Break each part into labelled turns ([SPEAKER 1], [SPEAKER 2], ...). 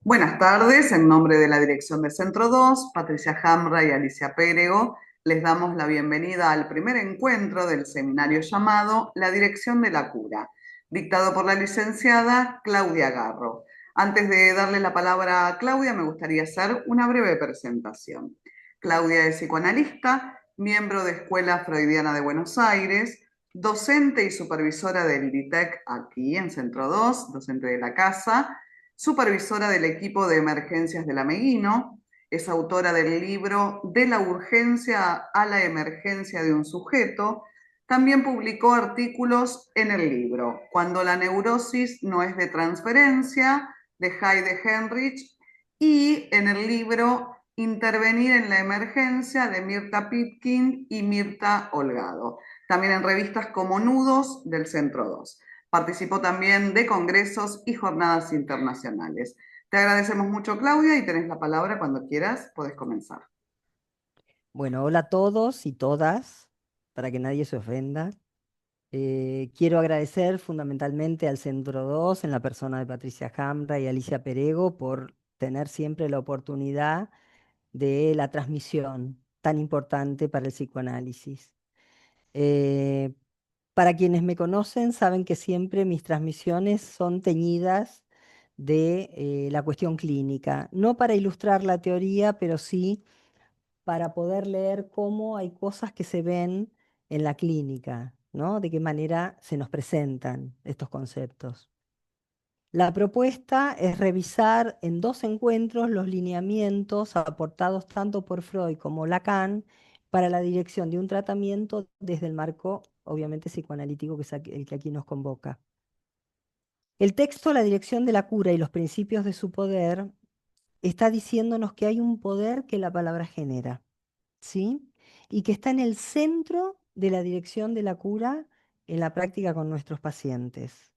[SPEAKER 1] Buenas tardes, en nombre de la dirección de Centro 2, Patricia Hamra y Alicia Pérego, les damos la bienvenida al primer encuentro del seminario llamado La Dirección de la Cura, dictado por la licenciada Claudia Garro. Antes de darle la palabra a Claudia, me gustaría hacer una breve presentación. Claudia es psicoanalista, miembro de Escuela Freudiana de Buenos Aires, docente y supervisora del DITEC aquí en Centro 2, docente de la casa, supervisora del equipo de emergencias del Ameguino, es autora del libro De la urgencia a la emergencia de un sujeto. También publicó artículos en el libro Cuando la neurosis no es de transferencia, de Heide Henrich, y en el libro Intervenir en la emergencia, de Mirta Pitkin y Mirta Holgado. También en revistas como Nudos del Centro 2. Participó también de congresos y jornadas internacionales. Te agradecemos mucho, Claudia, y tenés la palabra cuando quieras, podés comenzar.
[SPEAKER 2] Bueno, hola a todos y todas, para que nadie se ofenda. Quiero agradecer fundamentalmente al Centro 2 en la persona de Patricia Hamra y Alicia Perego por tener siempre la oportunidad de la transmisión tan importante para el psicoanálisis. Eh, para quienes me conocen, saben que siempre mis transmisiones son teñidas de la cuestión clínica, no para ilustrar la teoría, pero sí para poder leer cómo hay cosas que se ven en la clínica, ¿no? De qué manera se nos presentan estos conceptos. La propuesta es revisar en dos encuentros los lineamientos aportados tanto por Freud como Lacan para la dirección de un tratamiento desde el marco, obviamente, psicoanalítico, que es el que aquí nos convoca. El texto La dirección de la cura y los principios de su poder está diciéndonos que hay un poder que la palabra genera. ¿Sí? Y que está en el centro de la dirección de la cura en la práctica con nuestros pacientes.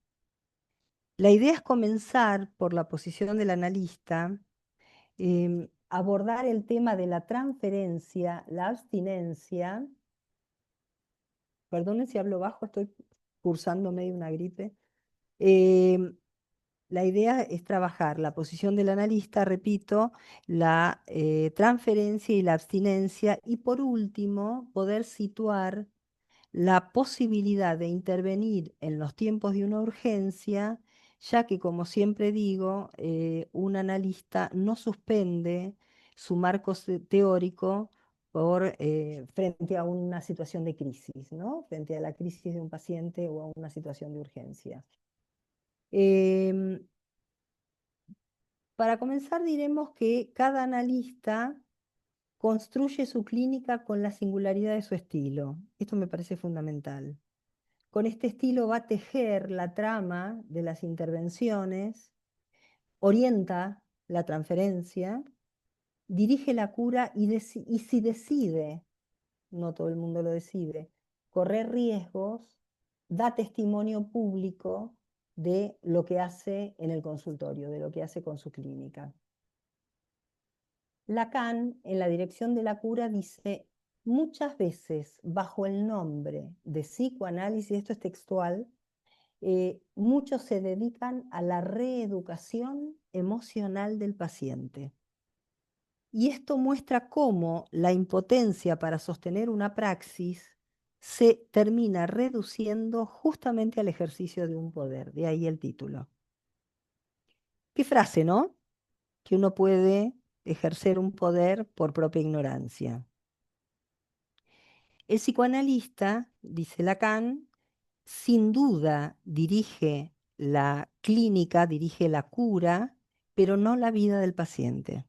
[SPEAKER 2] La idea es comenzar por la posición del analista, abordar el tema de la transferencia, la abstinencia. Perdonen si hablo bajo, estoy cursando medio una gripe. Em, La idea es trabajar la posición del analista, repito, la transferencia y la abstinencia, y por último, poder situar la posibilidad de intervenir en los tiempos de una urgencia, ya que, como siempre digo, un analista no suspende su marco teórico frente a una situación de crisis, ¿no? Frente a la crisis de un paciente o a una situación de urgencia. Em, para comenzar, diremos que cada analista construye su clínica con la singularidad de su estilo. Esto me parece fundamental. Con este estilo va a tejer la trama de las intervenciones, orienta la transferencia, dirige la cura y si decide, no todo el mundo lo decide, correr riesgos, da testimonio público de lo que hace en el consultorio, de lo que hace con su clínica. Lacan, en la dirección de la cura, dice: muchas veces bajo el nombre de psicoanálisis, esto es textual, muchos se dedican a la reeducación emocional del paciente. Y esto muestra cómo la impotencia para sostener una praxis se termina reduciendo justamente al ejercicio de un poder. De ahí el título. Qué frase, ¿no? Que uno puede ejercer un poder por propia ignorancia. El psicoanalista, dice Lacan, sin duda dirige la clínica, dirige la cura, pero no la vida del paciente.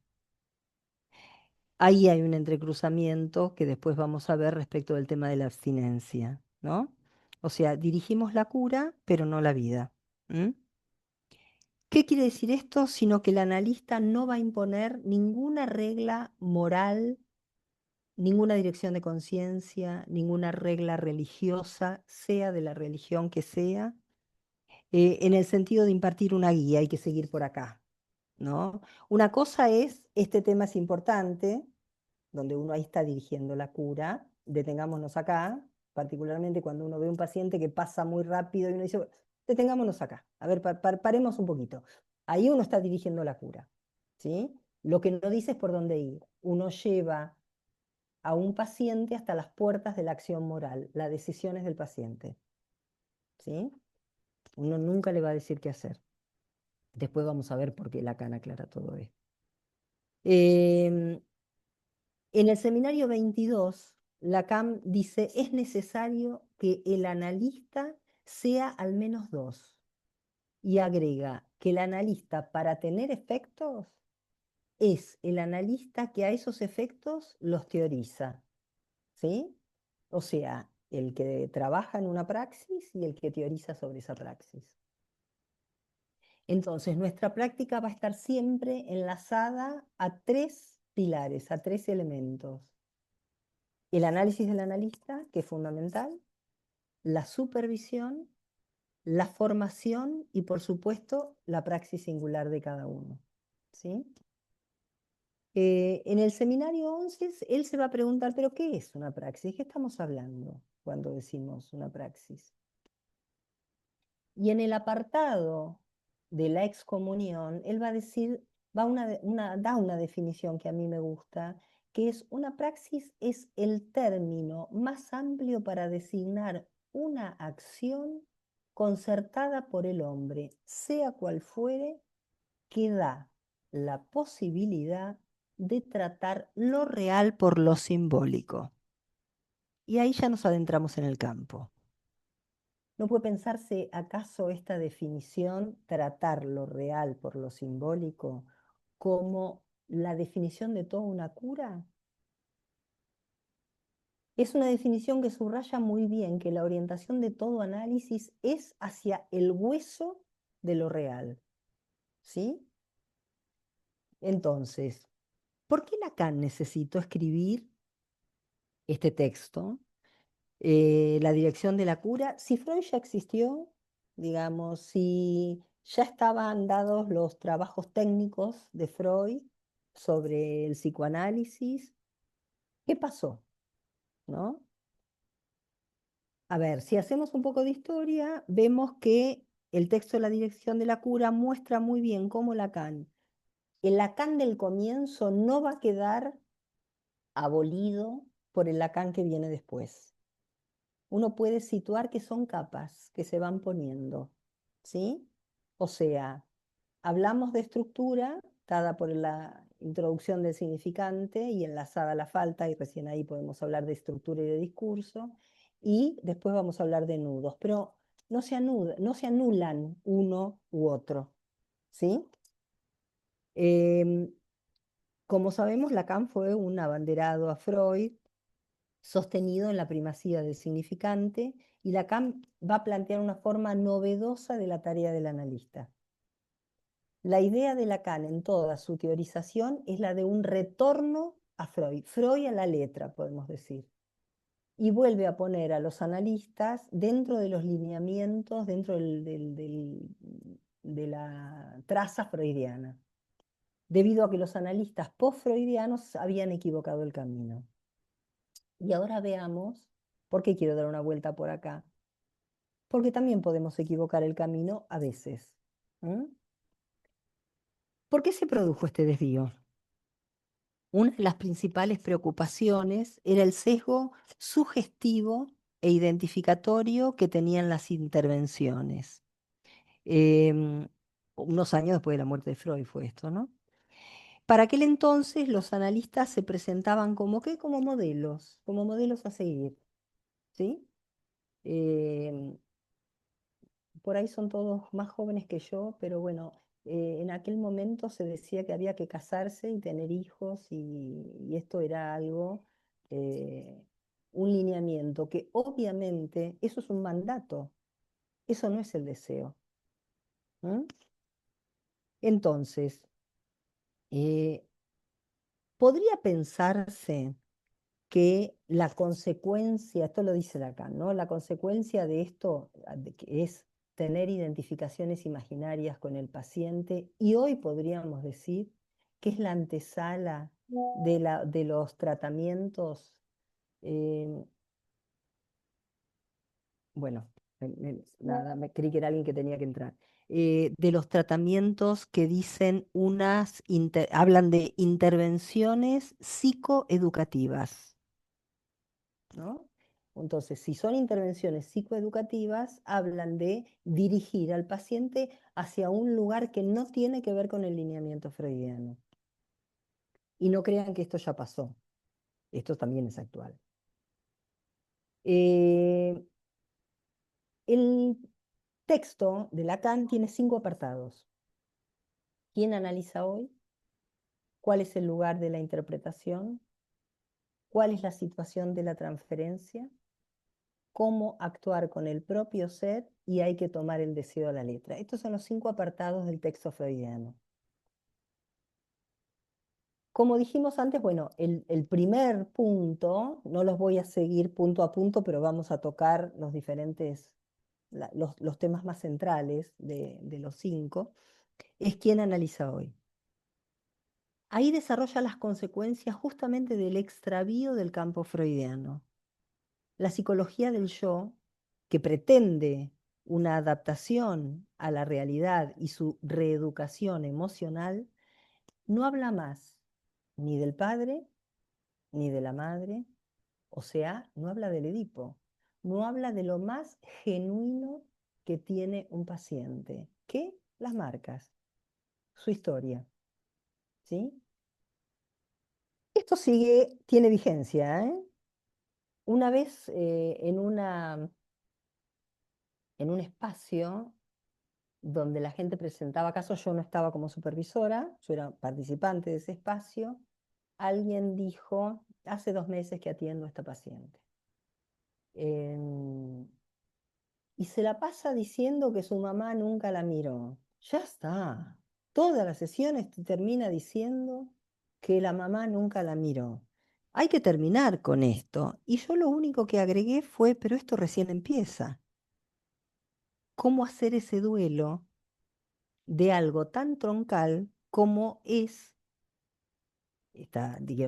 [SPEAKER 2] Ahí hay un entrecruzamiento que después vamos a ver respecto del tema de la abstinencia, ¿no? O sea, dirigimos la cura, pero no la vida. ¿Mm? ¿Qué quiere decir esto? Sino que el analista no va a imponer ninguna regla moral, ninguna dirección de conciencia, ninguna regla religiosa, sea de la religión que sea, en el sentido de impartir una guía, hay que seguir por acá, ¿no? Una cosa es, este tema es importante, donde uno ahí está dirigiendo la cura, detengámonos acá, particularmente cuando uno ve un paciente que pasa muy rápido y uno dice: detengámonos acá, a ver, paremos un poquito. Ahí uno está dirigiendo la cura. ¿sí? Lo que no dice es por dónde ir. Uno lleva a un paciente hasta las puertas de la acción moral. La decisión es del paciente, ¿sí? Uno nunca le va a decir qué hacer. Después vamos a ver por qué Lacan aclara todo esto. Em, en el seminario 22, Lacan dice, es necesario que el analista sea al menos dos. Y agrega que el analista, para tener efectos, es el analista que a esos efectos los teoriza, ¿sí? O sea, el que trabaja en una praxis y el que teoriza sobre esa praxis. Entonces, nuestra práctica va a estar siempre enlazada a tres pilares, a tres elementos. El análisis del analista, que es fundamental, la supervisión, la formación y, por supuesto, la praxis singular de cada uno, ¿sí? En el seminario 11, él se va a preguntar, ¿pero qué es una praxis? ¿Qué estamos hablando cuando decimos una praxis? Y en el apartado de la excomunión, él va a decir, da una definición que a mí me gusta, que es una praxis es el término más amplio para designar una acción concertada por el hombre, sea cual fuere, que da la posibilidad de tratar lo real por lo simbólico. Y ahí ya nos adentramos en el campo. ¿No puede pensarse acaso esta definición, tratar lo real por lo simbólico, como la definición de toda una cura? Es una definición que subraya muy bien que la orientación de todo análisis es hacia el hueso de lo real, ¿sí? Entonces, ¿por qué Lacan necesitó escribir este texto? La dirección de la cura, si Freud ya existió, digamos, si ya estaban dados los trabajos técnicos de Freud sobre el psicoanálisis, ¿qué pasó? ¿No? A ver, si hacemos un poco de historia, vemos que el texto de la dirección de la cura muestra muy bien cómo Lacan, el Lacan del comienzo no va a quedar abolido por el Lacan que viene después. Uno puede situar que son capas que se van poniendo, ¿sí? O sea, hablamos de estructura dada por la introducción del significante y enlazada a la falta, y recién ahí podemos hablar de estructura y de discurso, y después vamos a hablar de nudos, pero no se anulan uno u otro, ¿sí? Em, como sabemos, Lacan fue un abanderado a Freud, sostenido en la primacía del significante, y Lacan va a plantear una forma novedosa de la tarea del analista. La idea de Lacan en toda su teorización es la de un retorno a Freud, Freud a la letra, podemos decir, y vuelve a poner a los analistas dentro de los lineamientos, dentro de la traza freudiana, debido a que los analistas post-freudianos habían equivocado el camino. Y ahora veamos, ¿por qué quiero dar una vuelta por acá? Porque también podemos equivocar el camino a veces. ¿Mm? ¿Por qué se produjo este desvío? Una de las principales preocupaciones era el sesgo sugestivo e identificatorio que tenían las intervenciones. Em, Unos años después de la muerte de Freud fue esto, ¿no? Para aquel entonces los analistas se presentaban como ¿qué? Como modelos a seguir, ¿sí? Em, por ahí son todos más jóvenes que yo, pero bueno, en aquel momento se decía que había que casarse y tener hijos y esto era algo, eh, un lineamiento, que obviamente eso es un mandato, eso no es el deseo. ¿Mm? Entonces, eh, podría pensarse que la consecuencia, esto lo dice Lacan, ¿no? La consecuencia de esto que es tener identificaciones imaginarias con el paciente y hoy podríamos decir que es la antesala de los tratamientos. eh, bueno, nada, me creí que era alguien que tenía que entrar. de los tratamientos que dicen hablan de intervenciones psicoeducativas, ¿no? Entonces, si son intervenciones psicoeducativas, hablan de dirigir al paciente hacia un lugar que no tiene que ver con el lineamiento freudiano. Y no crean que esto ya pasó, esto también es actual. Eh, el texto de Lacan tiene 5 apartados. ¿Quién analiza hoy? ¿Cuál es el lugar de la interpretación? ¿Cuál es la situación de la transferencia? ¿Cómo actuar con el propio ser? Y hay que tomar el deseo a la letra. Estos son los 5 apartados del texto freudiano. Como dijimos antes, bueno, el primer punto, no los voy a seguir punto a punto, pero vamos a tocar los diferentes, los temas más centrales de los 5, es quién analiza hoy. Ahí desarrolla las consecuencias justamente del extravío del campo freudiano. La psicología del yo, que pretende una adaptación a la realidad y su reeducación emocional, no habla más ni del padre ni de la madre, o sea, no habla del Edipo, no habla de lo más genuino que tiene un paciente, que las marcas, su historia, ¿sí? Esto tiene vigencia, ¿eh? Una vez en un espacio donde la gente presentaba casos, yo no estaba como supervisora, yo era participante de ese espacio, alguien dijo, hace 2 meses que atiendo a esta paciente. Em, y se la pasa diciendo que su mamá nunca la miró. Ya está. Todas las sesiones termina diciendo que la mamá nunca la miró. Hay que terminar con esto. Y yo lo único que agregué fue, pero esto recién empieza. ¿Cómo hacer ese duelo de algo tan troncal como es,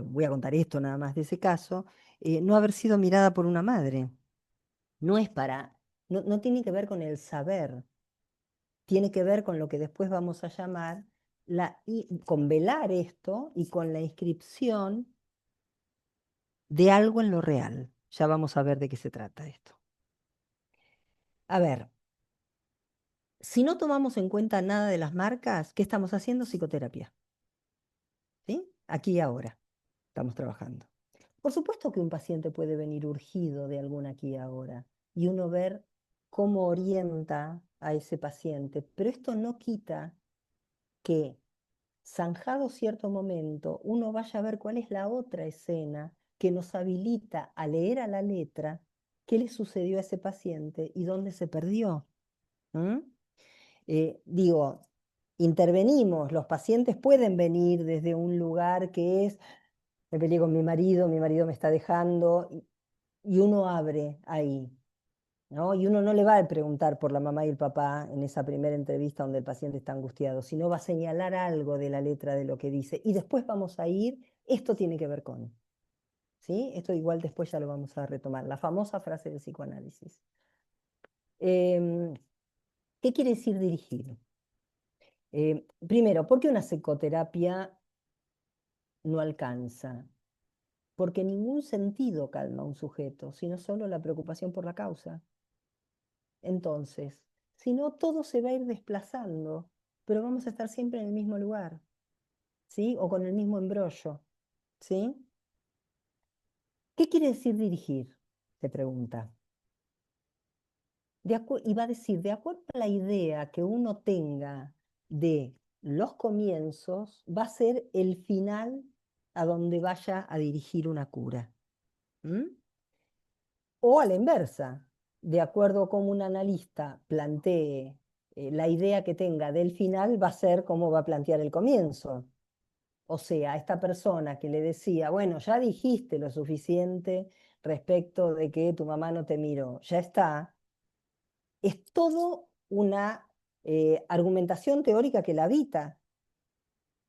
[SPEAKER 2] voy a contar esto nada más de ese caso, no haber sido mirada por una madre? No es no tiene que ver con el saber, tiene que ver con lo que después vamos a llamar con velar esto y con la inscripción de algo en lo real. Ya vamos a ver de qué se trata esto. A ver, si no tomamos en cuenta nada de las marcas, ¿qué estamos haciendo? Psicoterapia. ¿Sí? Aquí y ahora estamos trabajando. Por supuesto que un paciente puede venir urgido de algún aquí y ahora y uno ver cómo orienta a ese paciente, pero esto no quita que zanjado cierto momento, uno vaya a ver cuál es la otra escena que nos habilita a leer a la letra qué le sucedió a ese paciente y dónde se perdió. ¿Mm? Digo, intervenimos, los pacientes pueden venir desde un lugar que es, me peleé con mi marido me está dejando, y uno abre ahí. ¿No? Y uno no le va a preguntar por la mamá y el papá en esa primera entrevista donde el paciente está angustiado, sino va a señalar algo de la letra de lo que dice. Y después vamos a ir, esto tiene que ver con, ¿sí? Esto igual después ya lo vamos a retomar, la famosa frase del psicoanálisis. Em, ¿Qué quiere decir dirigir? Primero, ¿por qué una psicoterapia no alcanza? Porque ningún sentido calma a un sujeto, sino solo la preocupación por la causa. Entonces, si no, todo se va a ir desplazando, pero vamos a estar siempre en el mismo lugar, ¿sí? O con el mismo embrollo, ¿sí? ¿Qué quiere decir dirigir? Se pregunta. Y va a decir, de acuerdo a la idea que uno tenga de los comienzos, va a ser el final a donde vaya a dirigir una cura. ¿Mm? O a la inversa, de acuerdo a cómo un analista plantee la idea que tenga del final, va a ser cómo va a plantear el comienzo. O sea, esta persona que le decía, bueno, ya dijiste lo suficiente respecto de que tu mamá no te miró, ya está, es todo una argumentación teórica que la habita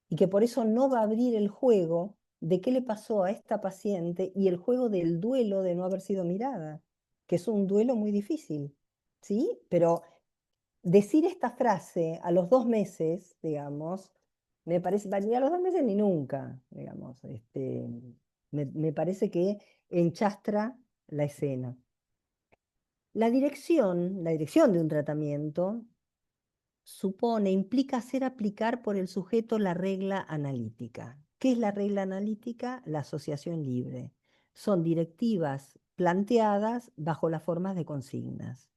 [SPEAKER 2] y que por eso no va a abrir el juego de qué le pasó a esta paciente y el juego del duelo de no haber sido mirada, que es un duelo muy difícil, ¿sí? Pero decir esta frase a los 2 meses, digamos, me parece, ni a los 2 meses ni nunca, digamos, me parece que enchastra la escena. La dirección de un tratamiento supone, implica hacer aplicar por el sujeto la regla analítica. ¿Qué es la regla analítica? La asociación libre. Son directivas planteadas bajo las formas de consignas.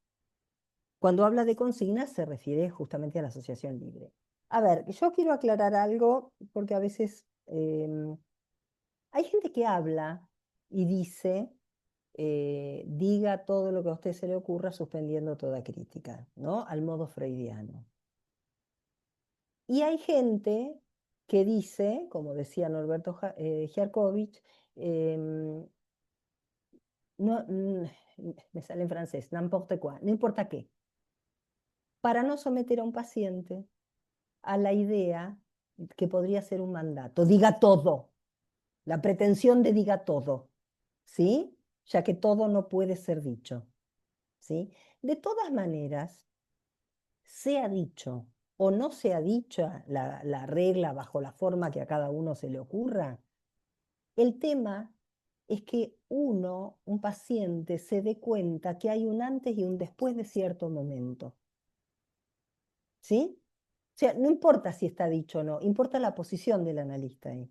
[SPEAKER 2] Cuando habla de consignas se refiere justamente a la asociación libre. A ver, yo quiero aclarar algo porque a veces hay gente que habla y dice, diga todo lo que a usted se le ocurra suspendiendo toda crítica, ¿no? Al modo freudiano. Y hay gente que dice, como decía Norberto Giarkovich, em, no, me sale en francés, n'importe quoi, no importa qué, para no someter a un paciente a la idea que podría ser un mandato. Diga todo, la pretensión de diga todo, ¿sí? Ya que todo no puede ser dicho, ¿sí? De todas maneras, sea dicho o no sea dicha la regla bajo la forma que a cada uno se le ocurra, el tema es que uno, un paciente, se dé cuenta que hay un antes y un después de cierto momento, ¿sí? O sea, no importa si está dicho o no, importa la posición del analista ahí.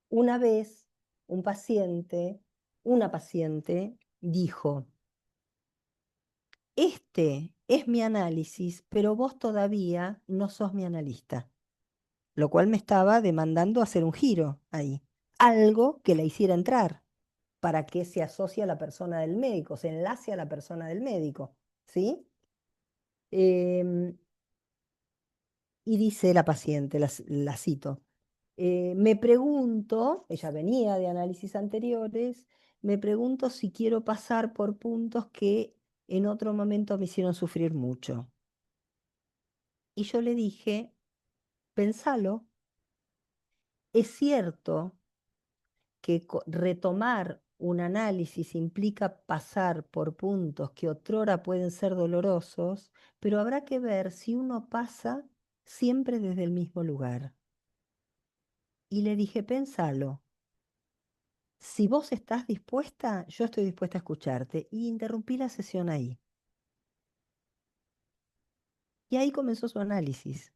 [SPEAKER 2] Una vez, un paciente, una paciente dijo, este es mi análisis, pero vos todavía no sos mi analista, lo cual me estaba demandando hacer un giro ahí, algo que la hiciera entrar para que se asocie a la persona del médico, se enlace a la persona del médico, ¿sí? Em, y dice la paciente, la cito, me pregunto, ella venía de análisis anteriores, me pregunto si quiero pasar por puntos que en otro momento me hicieron sufrir mucho. Y yo le dije, pensalo, es cierto que retomar un análisis implica pasar por puntos que otrora pueden ser dolorosos, pero habrá que ver si uno pasa siempre desde el mismo lugar. Y le dije, pensalo, si vos estás dispuesta, yo estoy dispuesta a escucharte. Y interrumpí la sesión ahí. Y ahí comenzó su análisis.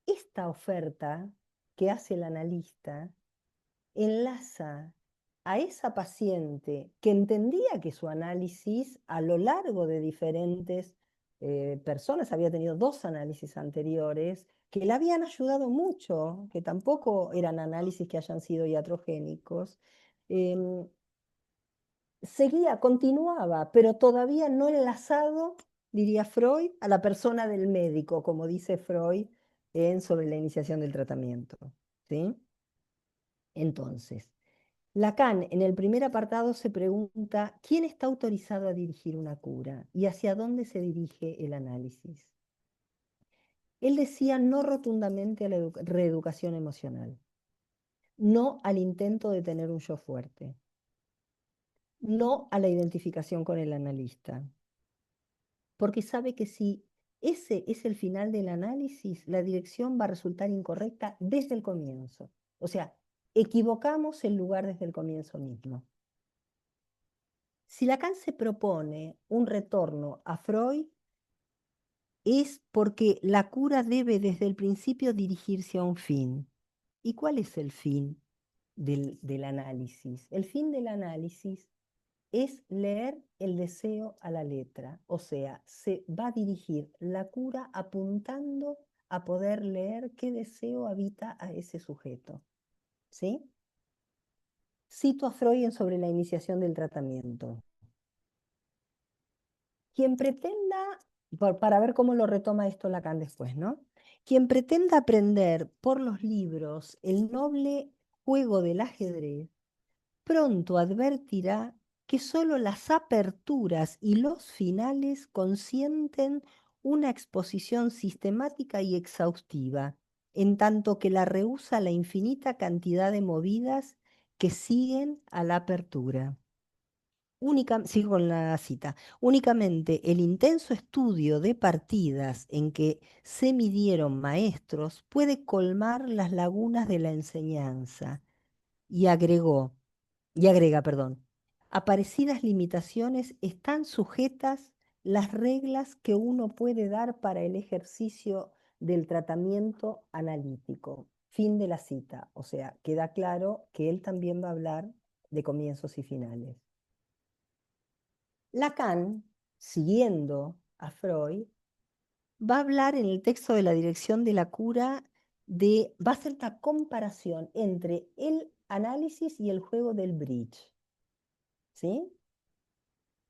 [SPEAKER 2] Esta oferta que hace el analista enlaza a esa paciente que entendía que su análisis a lo largo de diferentes personas, había tenido 2 análisis anteriores, que le habían ayudado mucho, que tampoco eran análisis que hayan sido iatrogénicos, em, seguía, continuaba, pero todavía no enlazado, diría Freud, a la persona del médico, como dice Freud en Sobre la iniciación del tratamiento. ¿Sí? Entonces, Lacan en el primer apartado se pregunta, ¿quién está autorizado a dirigir una cura y hacia dónde se dirige el análisis? Él decía no rotundamente a la reeducación emocional, no al intento de tener un yo fuerte, no a la identificación con el analista, porque sabe que si ese es el final del análisis, la dirección va a resultar incorrecta desde el comienzo. O sea, equivocamos el lugar desde el comienzo mismo. Si Lacan se propone un retorno a Freud, es porque la cura debe desde el principio dirigirse a un fin. ¿Y cuál es el fin del análisis? El fin del análisis es leer el deseo a la letra, o sea, se va a dirigir la cura apuntando a poder leer qué deseo habita a ese sujeto. ¿Sí? Cito a Freud en Sobre la iniciación del tratamiento. Quien pretenda, para ver cómo lo retoma esto Lacan después, ¿no? Quien pretenda aprender por los libros el noble juego del ajedrez, pronto advertirá que sólo las aperturas y los finales consienten una exposición sistemática y exhaustiva, en tanto que la rehúsa la infinita cantidad de movidas que siguen a la apertura. sigo con la cita, únicamente el intenso estudio de partidas en que se midieron maestros puede colmar las lagunas de la enseñanza. Y agrega, perdón, a parecidas limitaciones están sujetas las reglas que uno puede dar para el ejercicio del tratamiento analítico. Fin de la cita. O sea, queda claro que él también va a hablar de comienzos y finales. Lacan, siguiendo a Freud, va a hablar en el texto de la dirección de la cura va a hacer una comparación entre el análisis y el juego del bridge. ¿Sí?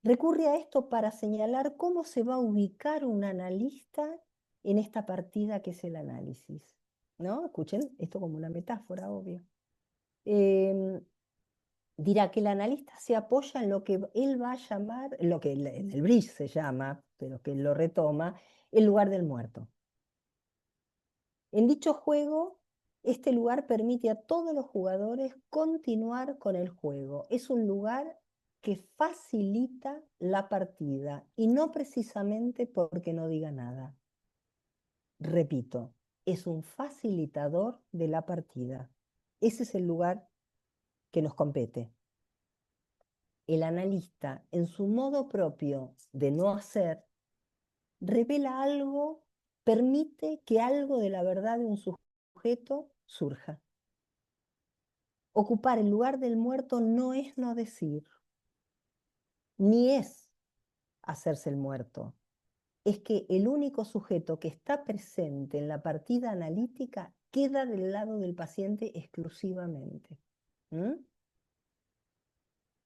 [SPEAKER 2] Recurre a esto para señalar cómo se va a ubicar un analista en esta partida que es el análisis. ¿No? Escuchen esto como una metáfora, obvio. Em, Dirá que el analista se apoya en lo que él va a llamar, lo que en el bridge se llama, pero que él lo retoma, el lugar del muerto. En dicho juego, este lugar permite a todos los jugadores continuar con el juego. Es un lugar que facilita la partida y no precisamente porque no diga nada. Repito, es un facilitador de la partida. Ese es el lugar que nos compete. El analista, en su modo propio de no hacer, revela algo, permite que algo de la verdad de un sujeto surja. Ocupar el lugar del muerto no es no decir, ni es hacerse el muerto. Es que el único sujeto que está presente en la partida analítica queda del lado del paciente exclusivamente. ¿Mm?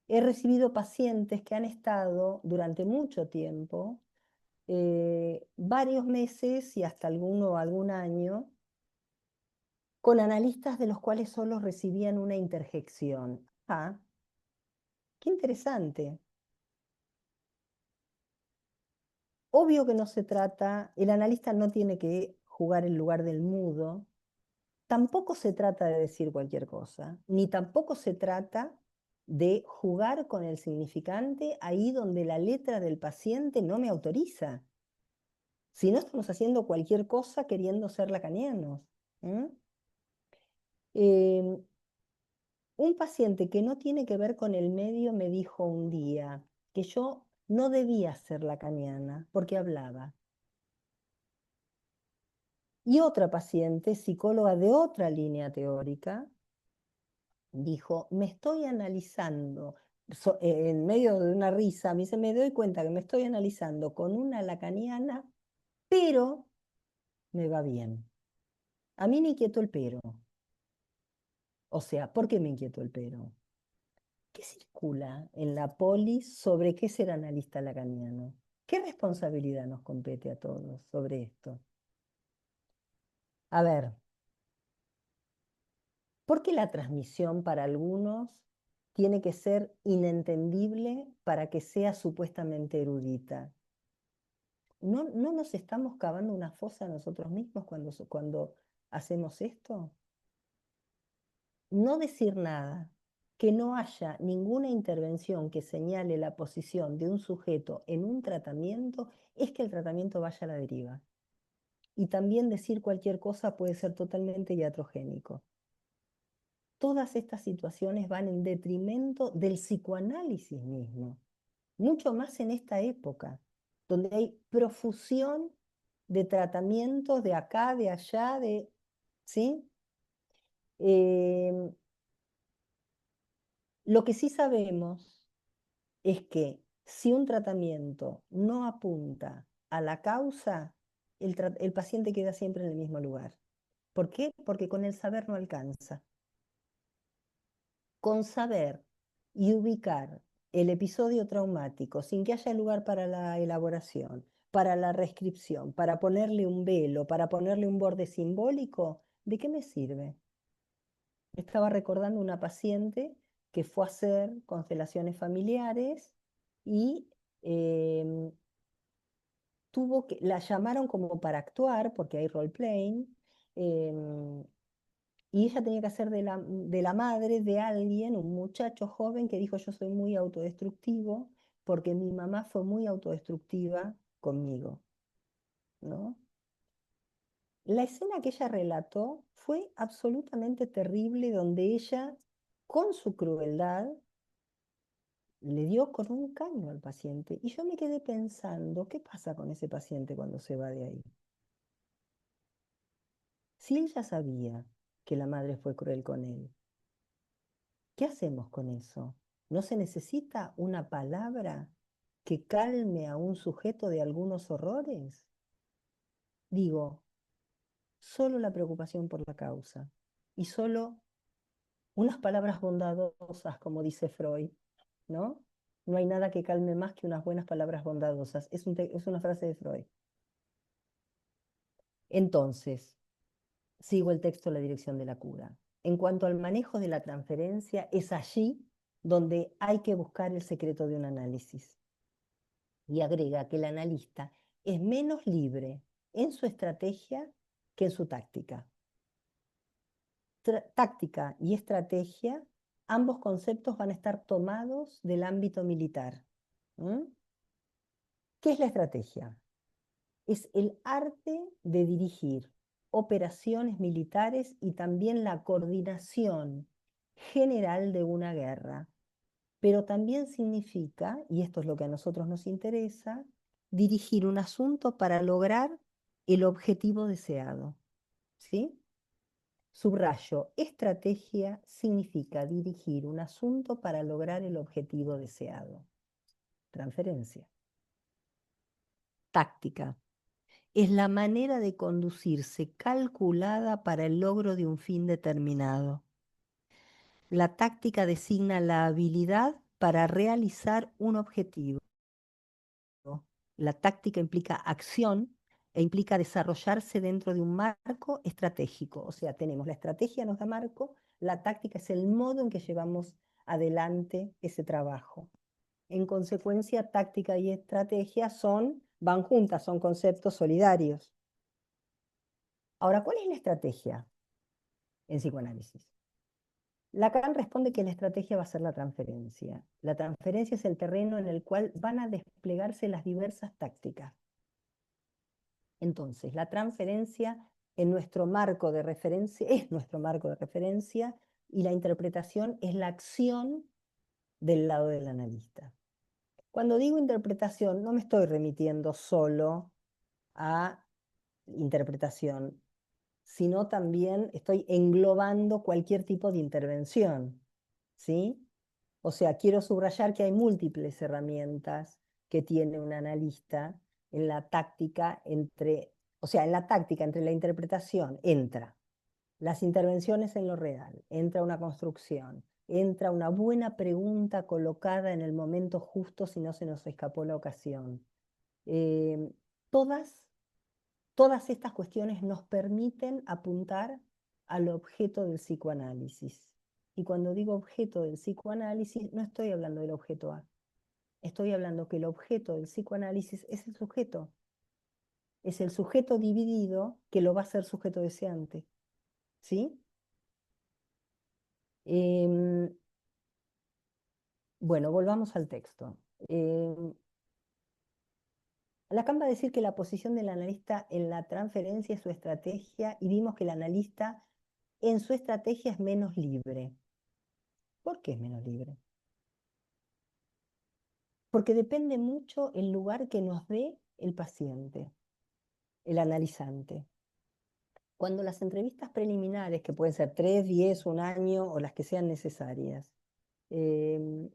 [SPEAKER 2] He recibido pacientes que han estado durante mucho tiempo, varios meses y hasta algún año, con analistas de los cuales solo recibían una interjección. Ah, qué interesante. Obvio que no se trata, el analista no tiene que jugar el lugar del mudo, tampoco se trata de decir cualquier cosa, ni tampoco se trata de jugar con el significante ahí donde la letra del paciente no me autoriza. Si no, estamos haciendo cualquier cosa queriendo ser lacanianos. Eh, un paciente que no tiene que ver con el medio me dijo un día que yo no debía ser lacaniana porque hablaba. Y otra paciente, psicóloga de otra línea teórica, dijo, me estoy analizando, en medio de una risa, me dice, me doy cuenta que me estoy analizando con una lacaniana, pero me va bien. A mí me inquietó el pero. O sea, ¿por qué me inquietó el pero? ¿Qué circula en la polis sobre qué ser analista lacaniano? ¿Qué responsabilidad nos compete a todos sobre esto? A ver, ¿por qué la transmisión para algunos tiene que ser inentendible para que sea supuestamente erudita? ¿No nos estamos cavando una fosa nosotros mismos cuando hacemos esto? No decir nada, que no haya ninguna intervención que señale la posición de un sujeto en un tratamiento, es que el tratamiento vaya a la deriva. Y también decir cualquier cosa puede ser totalmente iatrogénico. Todas estas situaciones van en detrimento del psicoanálisis mismo, mucho más en esta época, donde hay profusión de tratamientos de acá, de allá, ¿sí? Eh, lo que sí sabemos es que si un tratamiento no apunta a la causa, el paciente queda siempre en el mismo lugar. ¿Por qué? Porque con el saber no alcanza. Con saber y ubicar el episodio traumático sin que haya lugar para la elaboración, para la reescripción, para ponerle un velo, para ponerle un borde simbólico, ¿de qué me sirve? Estaba recordando una paciente que fue a hacer constelaciones familiares y em, la llamaron como para actuar, porque hay role-playing, em, Y ella tenía que hacer de la madre de alguien, un muchacho joven que dijo, yo soy muy autodestructivo porque mi mamá fue muy autodestructiva conmigo, ¿no? La escena que ella relató fue absolutamente terrible, donde ella, con su crueldad, le dio con un caño al paciente. Y yo me quedé pensando, ¿qué pasa con ese paciente cuando se va de ahí? Si él ya sabía que la madre fue cruel con él, ¿qué hacemos con eso? ¿No se necesita una palabra que calme a un sujeto de algunos horrores? Digo, solo la preocupación por la causa y solo unas palabras bondadosas, como dice Freud, ¿no? No hay nada que calme más que unas buenas palabras bondadosas. Es una frase de Freud. Entonces, sigo el texto La dirección de la cura. En cuanto al manejo de la transferencia, es allí donde hay que buscar el secreto de un análisis. Y agrega que el analista es menos libre en su estrategia que en su táctica. Táctica y estrategia, ambos conceptos van a estar tomados del ámbito militar. ¿Mm? ¿Qué es la estrategia? Es el arte de dirigir operaciones militares y también la coordinación general de una guerra. Pero también significa, y esto es lo que a nosotros nos interesa, dirigir un asunto para lograr el objetivo deseado. ¿Sí? Subrayo, estrategia significa dirigir un asunto para lograr el objetivo deseado. Transferencia. Táctica. Es la manera de conducirse calculada para el logro de un fin determinado. La táctica designa la habilidad para realizar un objetivo. La táctica implica acción e implica desarrollarse dentro de un marco estratégico. O sea, tenemos la estrategia nos da marco, la táctica es el modo en que llevamos adelante ese trabajo. En consecuencia, táctica y estrategia van juntas, son conceptos solidarios. Ahora, ¿cuál es la estrategia en psicoanálisis? Lacan responde que la estrategia va a ser la transferencia. La transferencia es el terreno en el cual van a desplegarse las diversas tácticas. Entonces, la transferencia en nuestro marco de referencia es nuestro marco de referencia y la interpretación es la acción del lado del analista. Cuando digo interpretación, no me estoy remitiendo solo a interpretación, sino también estoy englobando cualquier tipo de intervención, ¿sí? O sea, quiero subrayar que hay múltiples herramientas que tiene un analista en la táctica en la táctica entre la interpretación entra las intervenciones en lo real, entra una construcción, entra una buena pregunta colocada en el momento justo si no se nos escapó la ocasión. Eh, todas, todas estas cuestiones nos permiten apuntar al objeto del psicoanálisis. Y cuando digo objeto del psicoanálisis, no estoy hablando del objeto A. Estoy hablando que el objeto del psicoanálisis es el sujeto dividido que lo va a ser sujeto deseante. ¿Sí? Em, bueno, volvamos al texto. Lacan va a decir que la posición del analista en la transferencia es su estrategia y vimos que el analista en su estrategia es menos libre. ¿Por qué es menos libre? Porque depende mucho el lugar que nos dé el paciente, el analizante. Cuando las entrevistas preliminares, que pueden ser 3, 10, un año o las que sean necesarias, em,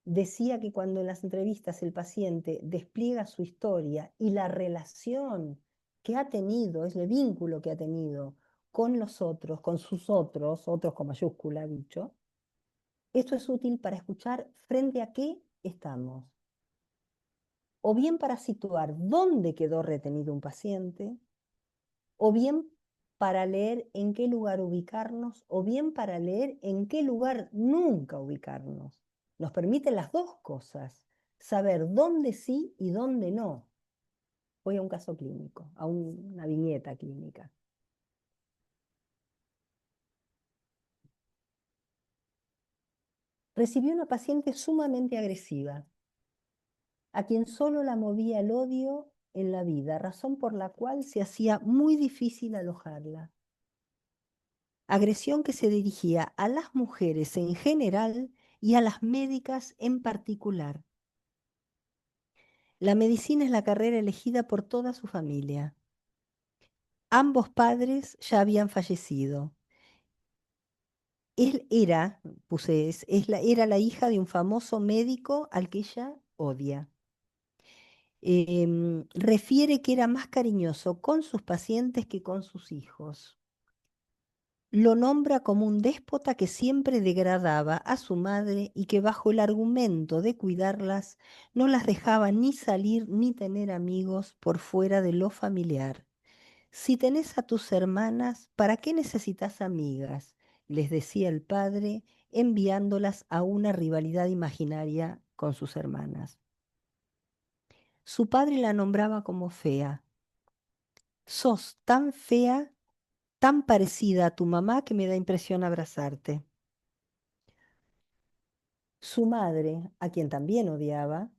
[SPEAKER 2] decía que cuando en las entrevistas el paciente despliega su historia y la relación que ha tenido, es el vínculo que ha tenido con los otros, con sus otros con mayúscula dicho, esto es útil para escuchar frente a qué estamos. O bien para situar dónde quedó retenido un paciente, o bien para leer en qué lugar ubicarnos, o bien para leer en qué lugar nunca ubicarnos. Nos permite las dos cosas, saber dónde sí y dónde no. Voy a un caso clínico, a una viñeta clínica. recibió una paciente sumamente agresiva, a quien solo la movía el odio en la vida, razón por la cual se hacía muy difícil alojarla. Agresión que se dirigía a las mujeres en general y a las médicas en particular. La medicina es la carrera elegida por toda su familia. Ambos padres ya habían fallecido. Él era, era la hija de un famoso médico al que ella odia. Refiere que era más cariñoso con sus pacientes que con sus hijos. Lo nombra como un déspota que siempre degradaba a su madre y que bajo el argumento de cuidarlas no las dejaba ni salir ni tener amigos por fuera de lo familiar. Si tenés a tus hermanas, ¿para qué necesitas amigas? Les decía el padre, enviándolas a una rivalidad imaginaria con sus hermanas. Su padre la nombraba como fea. Sos tan fea, tan parecida a tu mamá que me da impresión abrazarte. Su madre, a quien también odiaba,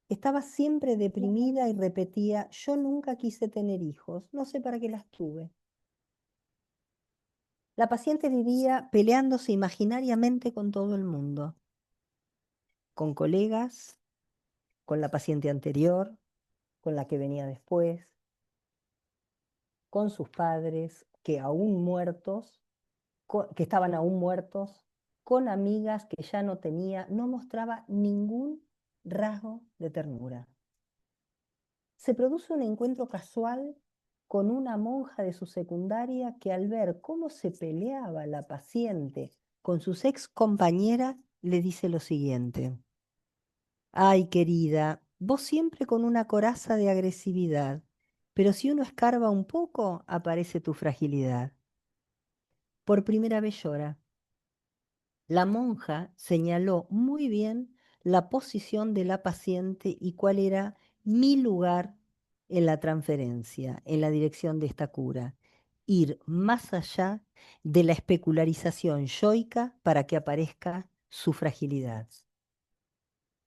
[SPEAKER 2] estaba siempre deprimida y repetía, yo nunca quise tener hijos, no sé para qué las tuve. La paciente vivía peleándose imaginariamente con todo el mundo, con colegas, con la paciente anterior, con la que venía después, con sus padres, que estaban aún muertos, con amigas que ya no tenía, no mostraba ningún rasgo de ternura. Se produce un encuentro casual con una monja de su secundaria que al ver cómo se peleaba la paciente con sus ex compañeras, le dice lo siguiente. Ay, querida, vos siempre con una coraza de agresividad, pero si uno escarba un poco, aparece tu fragilidad. Por primera vez llora. La monja señaló muy bien la posición de la paciente y cuál era mi lugar en la transferencia, en la dirección de esta cura. Ir más allá de la especularización yoica para que aparezca su fragilidad.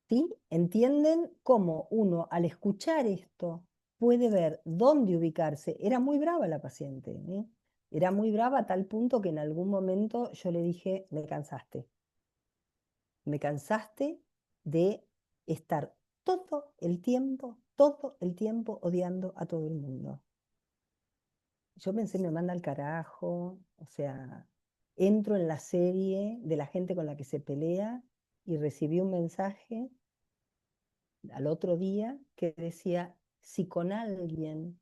[SPEAKER 2] ¿Sí? ¿Entienden cómo uno al escuchar esto puede ver dónde ubicarse? Era muy brava la paciente, ¿eh? Era muy brava a tal punto que en algún momento yo le dije, me cansaste de estar todo el tiempo odiando a todo el mundo. Yo pensé, me manda al carajo, o sea, entro en la serie de la gente con la que se pelea y recibí un mensaje al otro día que decía, si con alguien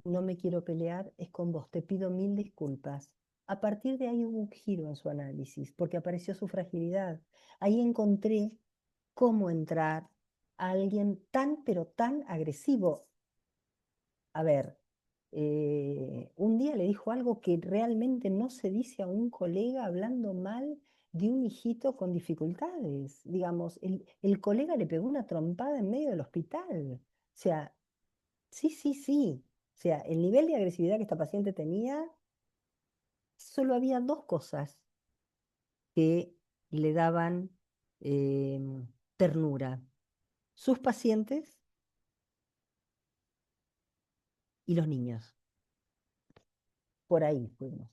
[SPEAKER 2] no me quiero pelear, es con vos, te pido mil disculpas. A partir de ahí hubo un giro en su análisis, porque apareció su fragilidad. Ahí encontré cómo entrar a alguien tan, pero tan agresivo. A ver, un día le dijo algo que realmente no se dice a un colega hablando mal de un hijito con dificultades. Digamos, el colega le pegó una trompada en medio del hospital. O sea, sí, sí, sí. O sea, el nivel de agresividad que esta paciente tenía, solo había dos cosas que le daban ternura. Sus pacientes y los niños. Por ahí fuimos.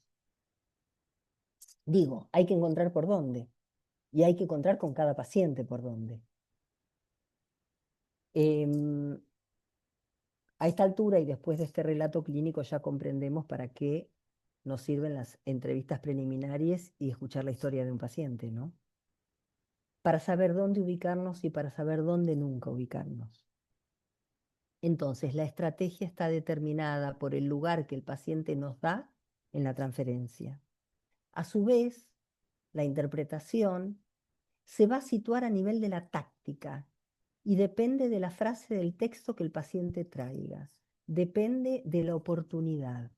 [SPEAKER 2] Digo, hay que encontrar por dónde. Y hay que encontrar con cada paciente por dónde. Em, a esta altura y después de este relato clínico ya comprendemos para qué nos sirven las entrevistas preliminares y escuchar la historia de un paciente, ¿no? Para saber dónde ubicarnos y para saber dónde nunca ubicarnos. Entonces, la estrategia está determinada por el lugar que el paciente nos da en la transferencia. A su vez, la interpretación se va a situar a nivel de la táctica y depende de la frase del texto que el paciente traiga. Depende de la oportunidad.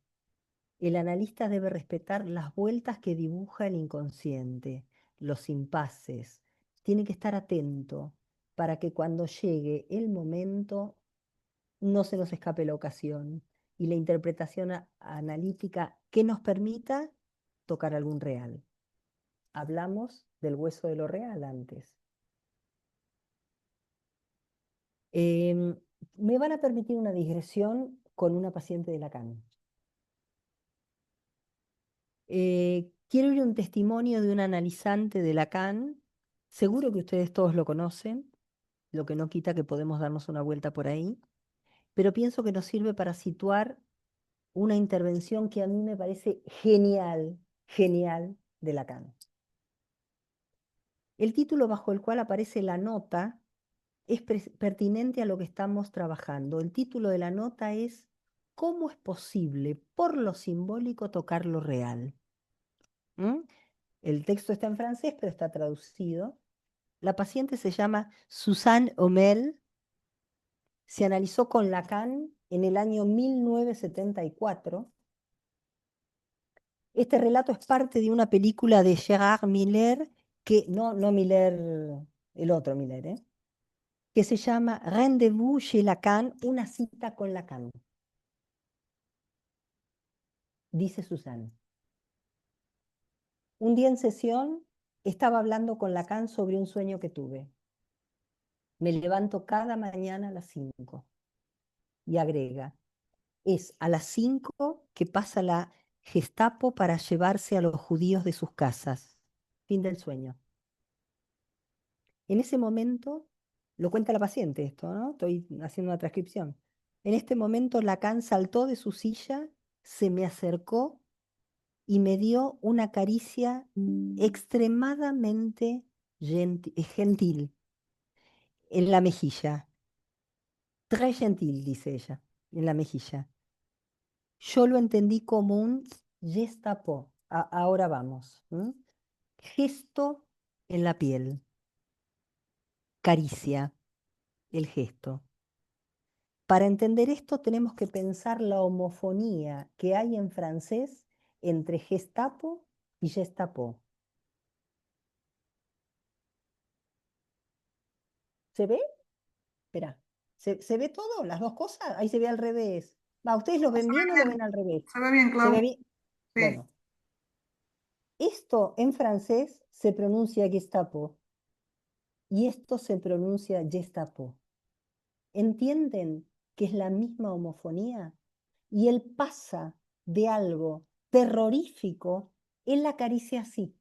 [SPEAKER 2] El analista debe respetar las vueltas que dibuja el inconsciente, los impases. Tiene que estar atento para que cuando llegue el momento no se nos escape la ocasión y la interpretación analítica que nos permita tocar algún real. Hablamos del hueso de lo real antes. Me van a permitir una digresión con una paciente de Lacan. Quiero ir a un testimonio de un analizante de Lacan. Seguro que ustedes todos lo conocen, lo que no quita que podemos darnos una vuelta por ahí, pero pienso que nos sirve para situar una intervención que a mí me parece genial, genial de Lacan. El título bajo el cual aparece la nota es pertinente a lo que estamos trabajando. El título de la nota es ¿Cómo es posible por lo simbólico tocar lo real? ¿Mm? El texto está en francés, pero está traducido. La paciente se llama Suzanne Homel. Se analizó con Lacan en el año 1974. Este relato es parte de una película de Gérard Miller, no Miller, el otro Miller, que se llama Rendez-vous chez Lacan, una cita con Lacan. Dice Suzanne. Un día en sesión estaba hablando con Lacan sobre un sueño que tuve. Me levanto cada mañana a las 5. Y agrega, es a las 5 que pasa la Gestapo para llevarse a los judíos de sus casas. Fin del sueño. En ese momento, lo cuenta la paciente esto, ¿no? Estoy haciendo una transcripción. En este momento Lacan saltó de su silla, se me acercó y me dio una caricia extremadamente gentil en la mejilla. Très gentil, dice ella, en la mejilla. Yo lo entendí como un gestapo. Ahora vamos. Gesto en la piel. Caricia, el gesto. Para entender esto tenemos que pensar la homofonía que hay en francés entre Gestapo y Gestapo. ¿Se ve? Espera. ¿Se ve todo? ¿Las dos cosas? Ahí se ve al revés. Va, ¿ustedes lo ven bien o lo ven al revés?
[SPEAKER 1] Se ve bien,
[SPEAKER 2] ¿Se
[SPEAKER 1] Clau.
[SPEAKER 2] ve bien?
[SPEAKER 1] Sí.
[SPEAKER 2] Bueno, esto en francés se pronuncia Gestapo y esto se pronuncia Gestapo. ¿Entienden que es la misma homofonía? Y él pasa de algo terrorífico, él la acaricia así,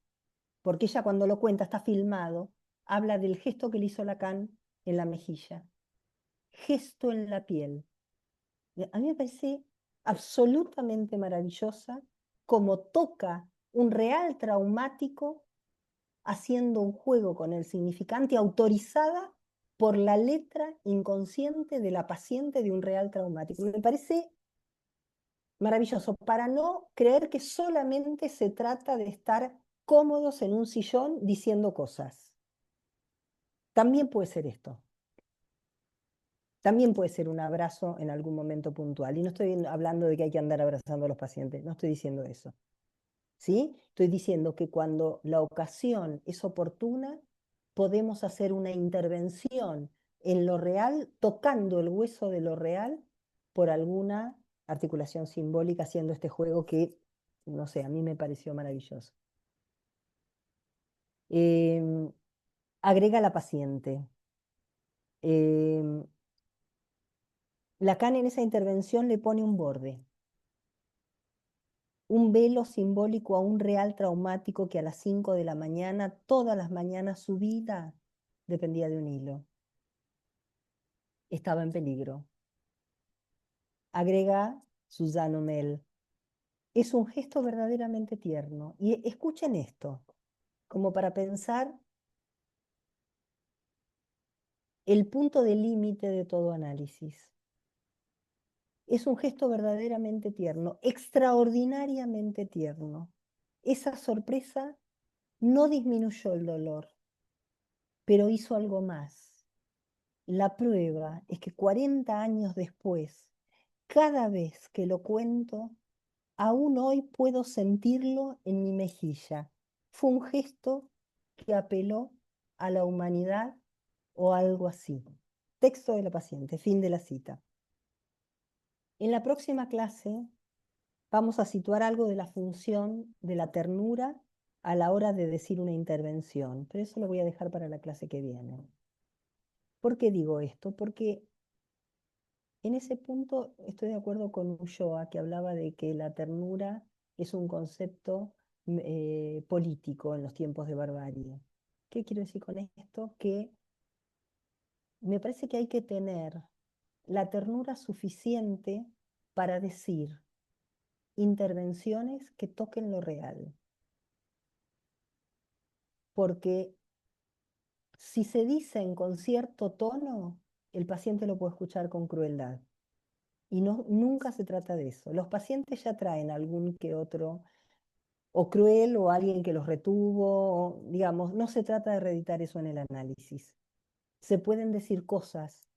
[SPEAKER 2] porque ella cuando lo cuenta, está filmado, habla del gesto que le hizo Lacan en la mejilla. Gesto en la piel. A mí me parece absolutamente maravillosa como toca un real traumático haciendo un juego con el significante autorizada por la letra inconsciente de la paciente de un real traumático. Me parece maravilloso para no creer que solamente se trata de estar cómodos en un sillón diciendo cosas. También puede ser esto. También puede ser un abrazo en algún momento puntual. Y no estoy hablando de que hay que andar abrazando a los pacientes, no estoy diciendo eso. ¿Sí? Estoy diciendo que cuando la ocasión es oportuna, podemos hacer una intervención en lo real, tocando el hueso de lo real por alguna articulación simbólica, haciendo este juego que, no sé, a mí me pareció maravilloso. Em, Agrega la paciente. Em, Lacan en esa intervención le pone un borde, un velo simbólico a un real traumático que a las 5 de la mañana, todas las mañanas, su vida dependía de un hilo. Estaba en peligro. Agrega Suzanne Homel. Es un gesto verdaderamente tierno. Y escuchen esto, como para pensar el punto de límite de todo análisis. Es un gesto verdaderamente tierno, extraordinariamente tierno. Esa sorpresa no disminuyó el dolor, pero hizo algo más. La prueba es que 40 años después, cada vez que lo cuento, aún hoy puedo sentirlo en mi mejilla. Fue un gesto que apeló a la humanidad o algo así. Texto de la paciente, fin de la cita. En la próxima clase vamos a situar algo de la función de la ternura a la hora de decir una intervención, pero eso lo voy a dejar para la clase que viene. ¿Por qué digo esto? Porque en ese punto estoy de acuerdo con Ulloa, que hablaba de que la ternura es un concepto político en los tiempos de barbarie. ¿Qué quiero decir con esto? Que me parece que hay que tener la ternura suficiente para decir intervenciones que toquen lo real. Porque si se dicen con cierto tono, el paciente lo puede escuchar con crueldad. Y no, nunca se trata de eso. Los pacientes ya traen algún que otro, o cruel, o alguien que los retuvo, digamos, no se trata de reeditar eso en el análisis. Se pueden decir cosas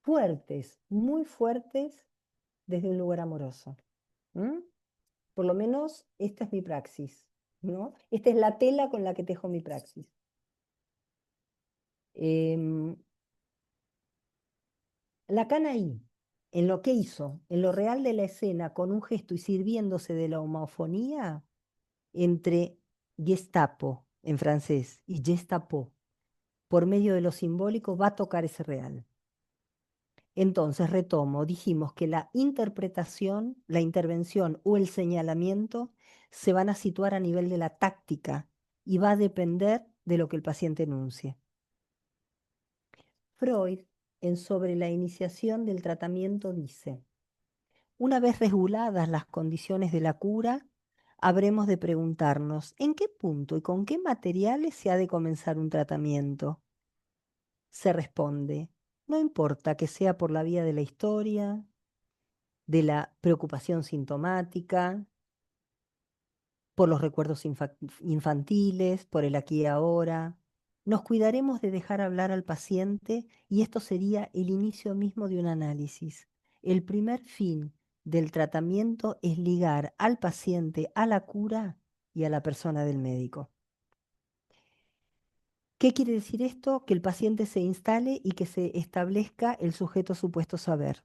[SPEAKER 2] fuertes, muy fuertes, desde un lugar amoroso. ¿Mm? Por lo menos esta es mi praxis, ¿no? Esta es la tela con la que tejo mi praxis. Em, Lacan ahí, en lo que hizo, en lo real de la escena, con un gesto y sirviéndose de la homofonía entre Gestapo en francés y Gestapo, por medio de lo simbólico, va a tocar ese real. Entonces, retomo, dijimos que la interpretación, la intervención o el señalamiento se van a situar a nivel de la táctica y va a depender de lo que el paciente enuncie. Freud, en Sobre la iniciación del tratamiento, dice: una vez reguladas las condiciones de la cura, habremos de preguntarnos en qué punto y con qué materiales se ha de comenzar un tratamiento. Se responde, no importa que sea por la vía de la historia, de la preocupación sintomática, por los recuerdos infantiles, por el aquí y ahora. Nos cuidaremos de dejar hablar al paciente y esto sería el inicio mismo de un análisis. El primer fin del tratamiento es ligar al paciente a la cura y a la persona del médico. ¿Qué quiere decir esto? Que el paciente se instale y que se establezca el sujeto supuesto saber.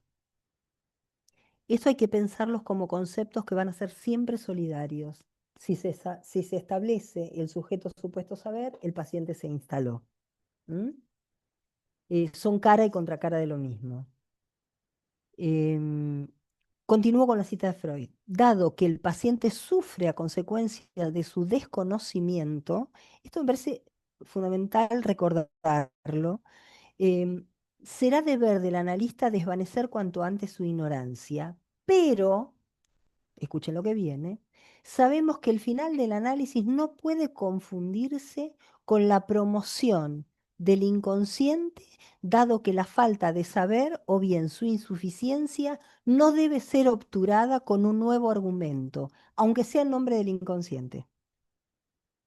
[SPEAKER 2] Eso hay que pensarlos como conceptos que van a ser siempre solidarios. Si se establece el sujeto supuesto saber, el paciente se instaló. ¿Mm? Son cara y contracara de lo mismo. Em, Continúo con la cita de Freud. Dado que el paciente sufre a consecuencia de su desconocimiento, esto me parece fundamental recordarlo, em, será deber del analista desvanecer cuanto antes su ignorancia, pero escuchen lo que viene, sabemos que el final del análisis no puede confundirse con la promoción del inconsciente, dado que la falta de saber o bien su insuficiencia no debe ser obturada con un nuevo argumento, aunque sea en nombre del inconsciente.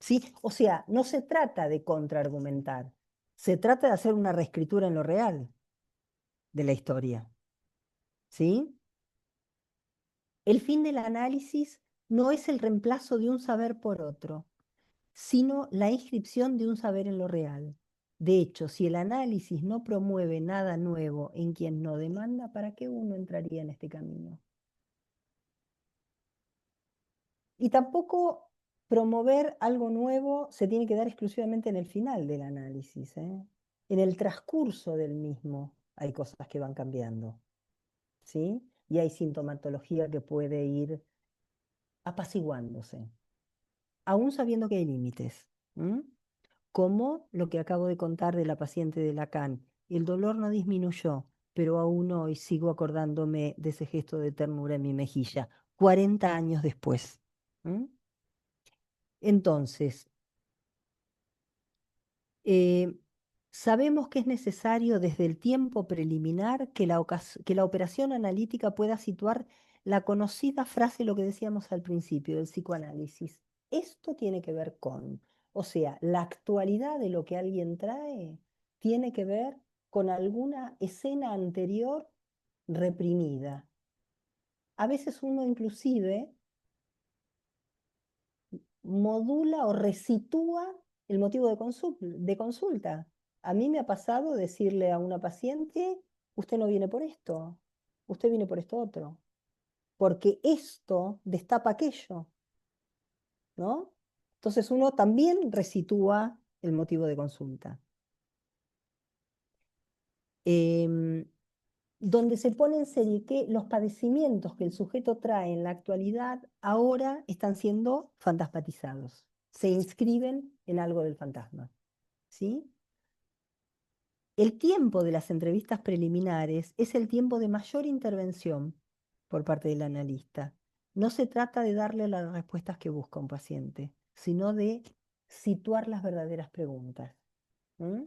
[SPEAKER 2] ¿Sí? O sea, no se trata de contraargumentar, se trata de hacer una reescritura en lo real de la historia. ¿Sí? El fin del análisis no es el reemplazo de un saber por otro, sino la inscripción de un saber en lo real. De hecho, si el análisis no promueve nada nuevo en quien no demanda, ¿para qué uno entraría en este camino? Y tampoco promover algo nuevo se tiene que dar exclusivamente en el final del análisis, ¿eh? En el transcurso del mismo hay cosas que van cambiando, ¿sí? Y hay sintomatología que puede ir apaciguándose, aún sabiendo que hay límites. Como lo que acabo de contar de la paciente de Lacan. El dolor no disminuyó, pero aún hoy sigo acordándome de ese gesto de ternura en mi mejilla, 40 años después. ¿Mm? Entonces, eh, sabemos que es necesario desde el tiempo preliminar que la operación analítica pueda situar la conocida frase, lo que decíamos al principio, del psicoanálisis. Esto tiene que ver con, o sea, la actualidad de lo que alguien trae tiene que ver con alguna escena anterior reprimida. A veces uno inclusive modula o resitúa el motivo de consulta. A mí me ha pasado decirle a una paciente, usted no viene por esto, usted viene por esto otro, porque esto destapa aquello, ¿no? Entonces uno también resitúa el motivo de consulta. Em, donde se pone en serie que los padecimientos que el sujeto trae en la actualidad ahora están siendo fantasmatizados, se inscriben en algo del fantasma, ¿sí? El tiempo de las entrevistas preliminares es el tiempo de mayor intervención por parte del analista. No se trata de darle las respuestas que busca un paciente, sino de situar las verdaderas preguntas. ¿Mm?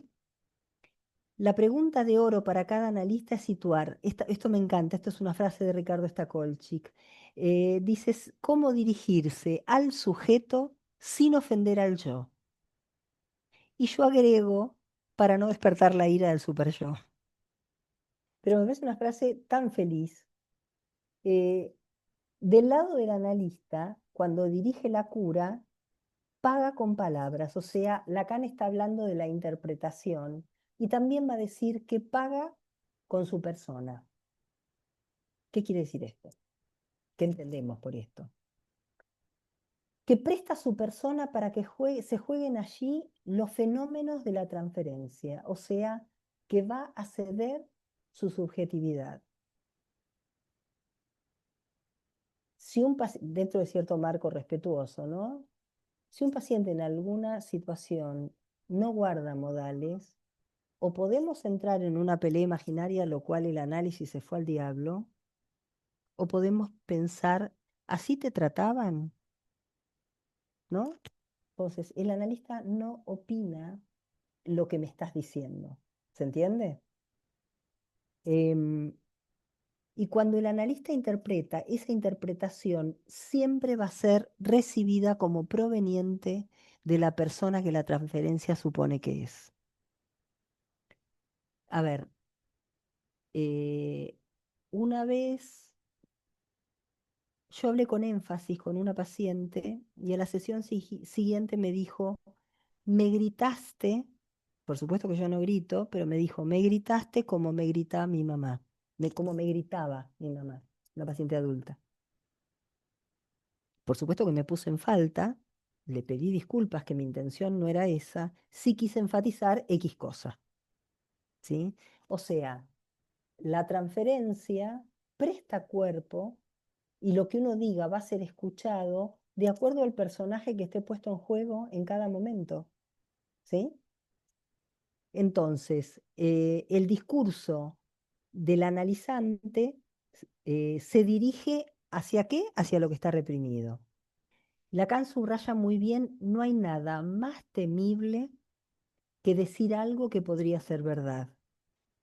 [SPEAKER 2] La pregunta de oro para cada analista es situar, esto me encanta, esto es una frase de Ricardo Stakolchik, dices, ¿cómo dirigirse al sujeto sin ofender al yo? Y yo agrego, para no despertar la ira del super yo. Pero me parece una frase tan feliz. Eh, del lado del analista, cuando dirige la cura, paga con palabras, o sea, Lacan está hablando de la interpretación y también va a decir que paga con su persona. ¿Qué quiere decir esto? ¿Qué entendemos por esto? Que presta su persona para que se jueguen allí los fenómenos de la transferencia, o sea, que va a ceder su subjetividad. Si dentro de cierto marco respetuoso, ¿no? Si un paciente en alguna situación no guarda modales, o podemos entrar en una pelea imaginaria, lo cual el análisis se fue al diablo, o podemos pensar, ¿así te trataban? ¿No? Entonces, el analista no opina lo que me estás diciendo. ¿Se entiende? Em, y cuando el analista interpreta, esa interpretación siempre va a ser recibida como proveniente de la persona que la transferencia supone que es. A ver, eh, una vez yo hablé con énfasis con una paciente y a la sesión siguiente me dijo, me gritaste, por supuesto que yo no grito, pero me dijo, me gritaste como me gritaba mi mamá, de cómo me gritaba mi mamá, una paciente adulta. Por supuesto que me puse en falta, le pedí disculpas, que mi intención no era esa, sí quise enfatizar X cosa, ¿sí? O sea, la transferencia presta cuerpo y lo que uno diga va a ser escuchado de acuerdo al personaje que esté puesto en juego en cada momento, ¿sí? Entonces, el discurso del analizante se dirige ¿hacia qué? Hacia lo que está reprimido. Lacan subraya muy bien, no hay nada más temible que decir algo que podría ser verdad,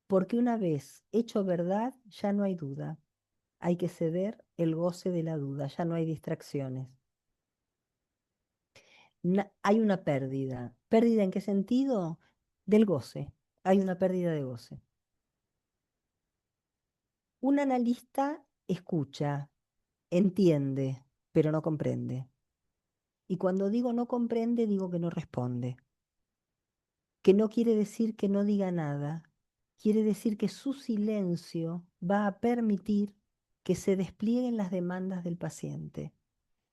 [SPEAKER 2] porque una vez hecho verdad ya no hay duda, hay que ceder el goce de la duda, ya no hay distracciones. Hay una pérdida. ¿Pérdida en qué sentido? Del goce. Hay una pérdida de goce. Un analista escucha, entiende, pero no comprende. Y cuando digo no comprende, digo que no responde. Que no quiere decir que no diga nada. Quiere decir que su silencio va a permitir que se desplieguen las demandas del paciente.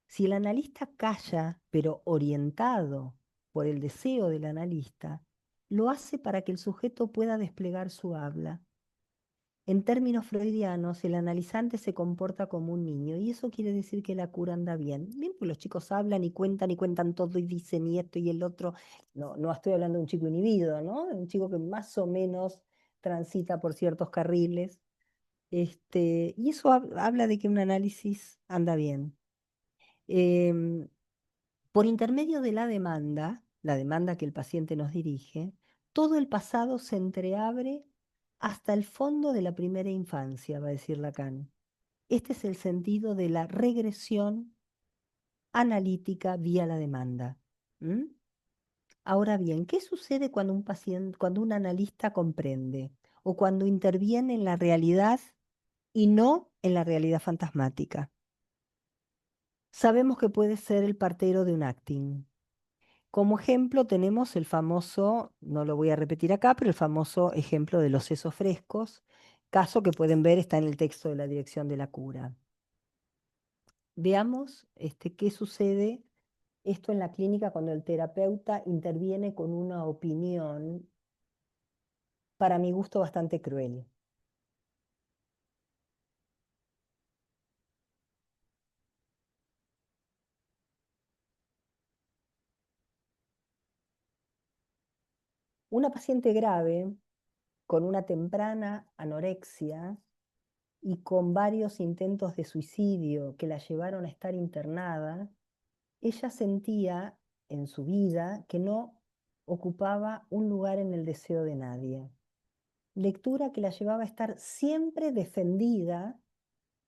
[SPEAKER 2] Si el analista calla, pero orientado por el deseo del analista, lo hace para que el sujeto pueda desplegar su habla. En términos freudianos, el analizante se comporta como un niño y eso quiere decir que la cura anda bien. Bien, pues los chicos hablan y cuentan todo y dicen y esto y el otro. No, no estoy hablando de un chico inhibido, ¿no? De un chico que más o menos transita por ciertos carriles. Y eso habla de que un análisis anda bien. Em, por intermedio de la demanda que el paciente nos dirige, todo el pasado se entreabre hasta el fondo de la primera infancia, va a decir Lacan. Este es el sentido de la regresión analítica vía la demanda. ¿Mm? Ahora bien, ¿qué sucede cuando un paciente, cuando un analista comprende o cuando interviene en la realidad y no en la realidad fantasmática? Sabemos que puede ser el partero de un acting. Como ejemplo tenemos el famoso, no lo voy a repetir acá, pero el famoso ejemplo de los sesos frescos, caso que pueden ver está en el texto de la dirección de la cura. Veamos qué sucede Esto en la clínica cuando el terapeuta interviene con una opinión, para mi gusto, bastante cruel. Una paciente grave, con una temprana anorexia y con varios intentos de suicidio que la llevaron a estar internada, ella sentía en su vida que no ocupaba un lugar en el deseo de nadie. Lectura que la llevaba a estar siempre defendida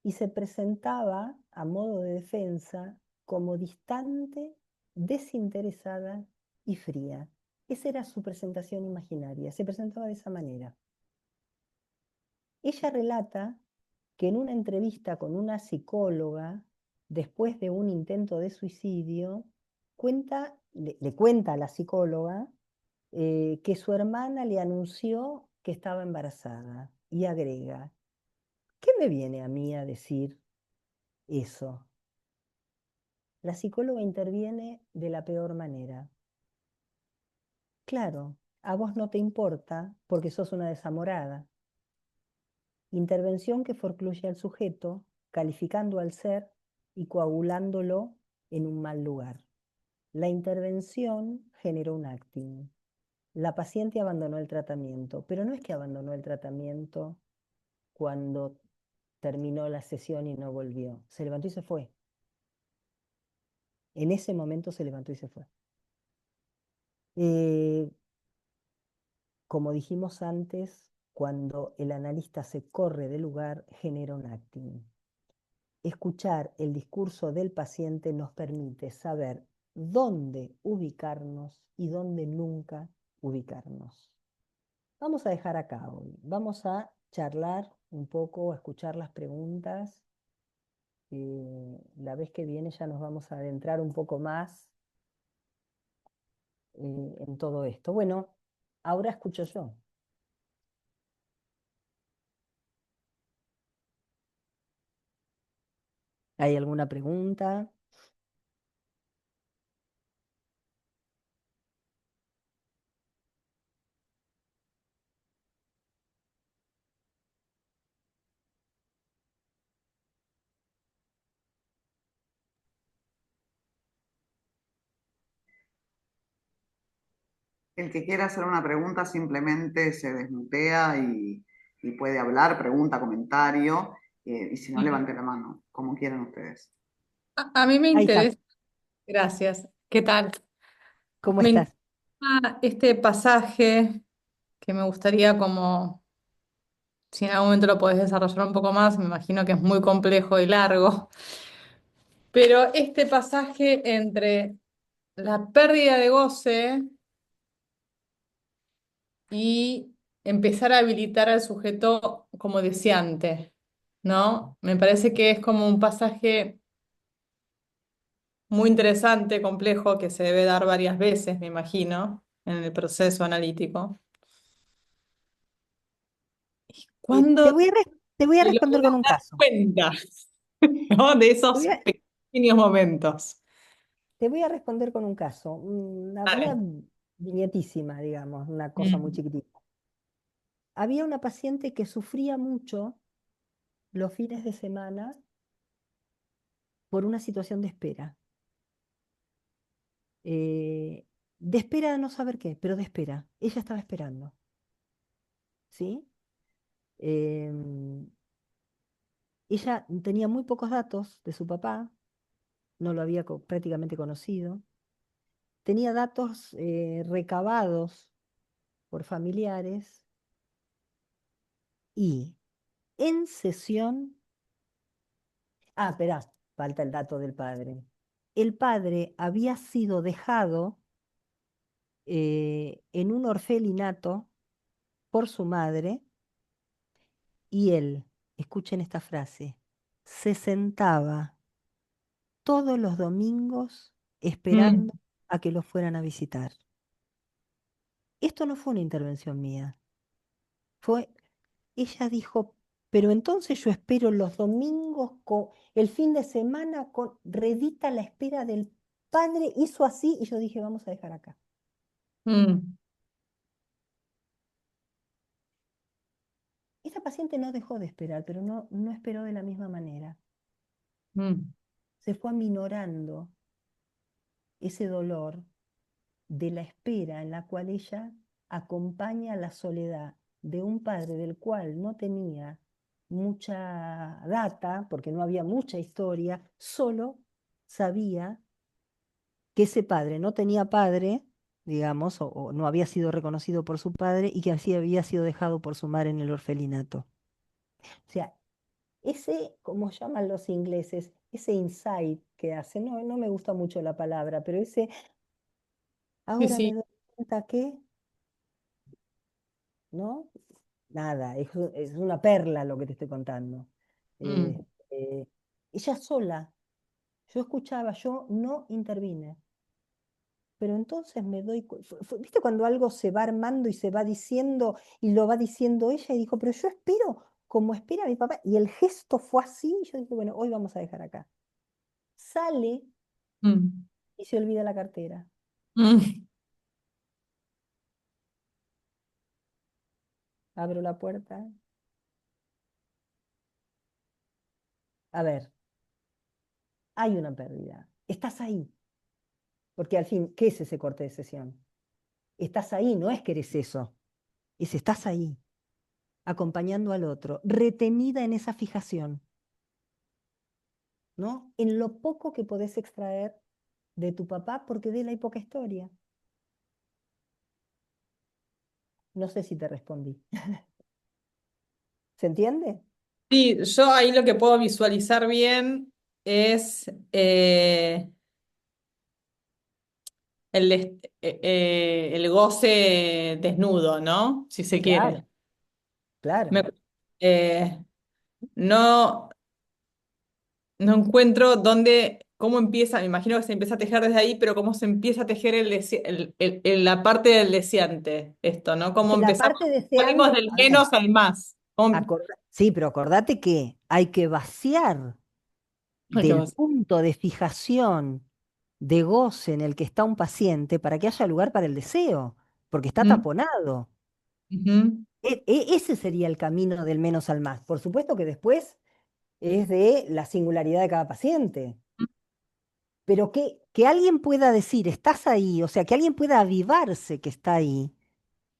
[SPEAKER 2] y se presentaba a modo de defensa como distante, desinteresada y fría. Esa era su presentación imaginaria, se presentaba de esa manera. Ella relata que en una entrevista con una psicóloga, después de un intento de suicidio, le cuenta a la psicóloga que su hermana le anunció que estaba embarazada y agrega, ¿qué me viene a mí a decir eso? La psicóloga interviene de la peor manera. Claro, a vos no te importa porque sos una desamorada. Intervención que forcluye al sujeto, calificando al ser y coagulándolo en un mal lugar. La intervención generó un acting. La paciente abandonó el tratamiento, pero no es que abandonó el tratamiento cuando terminó la sesión y no volvió. Se levantó y se fue. En ese momento se levantó y se fue. Eh, Como dijimos antes, cuando el analista se corre del lugar, genera un acting. Escuchar el discurso del paciente nos permite saber dónde ubicarnos y dónde nunca ubicarnos. Vamos a dejar acá hoy. Vamos a charlar un poco, a escuchar las preguntas. La vez que viene ya nos vamos a adentrar un poco más en todo esto. Bueno, ahora escucho yo. ¿Hay alguna pregunta?
[SPEAKER 1] El que quiera hacer una pregunta simplemente se desmutea y puede hablar, pregunta, comentario, y si no,
[SPEAKER 3] Sí.
[SPEAKER 1] levante la mano, como quieran ustedes.
[SPEAKER 3] A mí me
[SPEAKER 2] Ahí está.
[SPEAKER 3] interesa, gracias. ¿Qué tal?
[SPEAKER 2] ¿Cómo
[SPEAKER 3] Me
[SPEAKER 2] estás?
[SPEAKER 3] interesa este pasaje que me gustaría como, si en algún momento lo podés desarrollar un poco más, me imagino que es muy complejo y largo, pero este pasaje entre la pérdida de goce y empezar a habilitar al sujeto como deseante, ¿no? Me parece que es como un pasaje muy interesante, complejo, que se debe dar varias veces, me imagino, en el proceso analítico.
[SPEAKER 2] Te
[SPEAKER 3] ¿Cuándo
[SPEAKER 2] voy te voy a
[SPEAKER 3] te
[SPEAKER 2] responder
[SPEAKER 3] logras
[SPEAKER 2] con un
[SPEAKER 3] dar
[SPEAKER 2] caso.
[SPEAKER 3] cuenta, ¿no? De
[SPEAKER 2] Te voy
[SPEAKER 3] esos
[SPEAKER 2] a,
[SPEAKER 3] pequeños momentos?
[SPEAKER 2] te voy a responder con un caso. Una
[SPEAKER 3] Dale.
[SPEAKER 2] viñetísima, digamos, una cosa muy
[SPEAKER 3] Mm,
[SPEAKER 2] chiquitita. Había una paciente que sufría mucho los fines de semana por una situación de espera. Eh, de espera de no saber qué, pero de espera. Ella estaba esperando, ¿sí? Em, Ella tenía muy pocos datos de su papá, no lo había prácticamente conocido. Tenía datos recabados por familiares y en sesión, espera, falta el dato del padre. El padre había sido dejado en un orfelinato por su madre y él, escuchen esta frase, se sentaba todos los domingos
[SPEAKER 3] mm,
[SPEAKER 2] esperando a que lo fueran a visitar. Esto no fue una intervención mía, fue, ella dijo, pero entonces yo espero los domingos, el fin de semana, redita la espera del padre hizo así y yo dije, vamos a dejar acá.
[SPEAKER 3] Mm,
[SPEAKER 2] Esa paciente no dejó de esperar, pero no esperó de la misma manera.
[SPEAKER 3] mm,
[SPEAKER 2] Se fue aminorando ese dolor de la espera en la cual ella acompaña la soledad de un padre del cual no tenía mucha data, porque no había mucha historia, solo sabía que ese padre no tenía padre, digamos, o no había sido reconocido por su padre y que así había sido dejado por su madre en el orfelinato. O sea, ese, como llaman los ingleses, ese insight que hace, no me gusta mucho la palabra, pero ese,
[SPEAKER 3] sí,
[SPEAKER 2] ahora me
[SPEAKER 3] sí.
[SPEAKER 2] doy cuenta que, ¿no? Nada, es una perla lo que te estoy contando. Eh,
[SPEAKER 3] Mm,
[SPEAKER 2] eh, ella sola, yo escuchaba, yo no intervine. Pero entonces me doy, ¿viste cuando algo se va armando y se va diciendo y lo va diciendo ella y dijo, pero yo espero como espera mi papá? Y el gesto fue así y yo dije, bueno, hoy vamos a dejar acá. Sale
[SPEAKER 3] mm,
[SPEAKER 2] y se olvida la cartera.
[SPEAKER 3] mm.
[SPEAKER 2] Abro la puerta. A ver, hay una pérdida. Estás ahí. Porque al fin, ¿qué es ese corte de sesión? Estás ahí, no es que eres eso. Es estás ahí, acompañando al otro, retenida en esa fijación, ¿no? En lo poco que podés extraer de tu papá porque de él hay poca historia. No sé si te respondí. ¿Se entiende?
[SPEAKER 3] Sí, yo ahí lo que puedo visualizar bien es el goce desnudo, ¿no? Si se quiere.
[SPEAKER 2] Claro, claro.
[SPEAKER 3] Me- eh, no, no encuentro cómo empieza, me imagino que se empieza a tejer desde ahí, pero cómo se empieza a tejer la parte del deseante, esto, ¿no?
[SPEAKER 2] Es
[SPEAKER 3] Cómo
[SPEAKER 2] que la
[SPEAKER 3] empezamos,
[SPEAKER 2] parte
[SPEAKER 3] salimos
[SPEAKER 2] deseante,
[SPEAKER 3] del
[SPEAKER 2] a ver,
[SPEAKER 3] menos al más.
[SPEAKER 2] sí, pero acordate que hay que vaciar
[SPEAKER 3] Ay, ¿qué
[SPEAKER 2] del
[SPEAKER 3] vas?
[SPEAKER 2] punto de fijación, de goce en el que está un paciente para que haya lugar para el deseo, porque está
[SPEAKER 3] Mm,
[SPEAKER 2] taponado.
[SPEAKER 3] ujú.
[SPEAKER 2] Ese sería el camino del menos al más. Por supuesto que después es de la singularidad de cada paciente. Pero que alguien pueda decir, estás ahí, o sea, que alguien pueda avivarse que está ahí,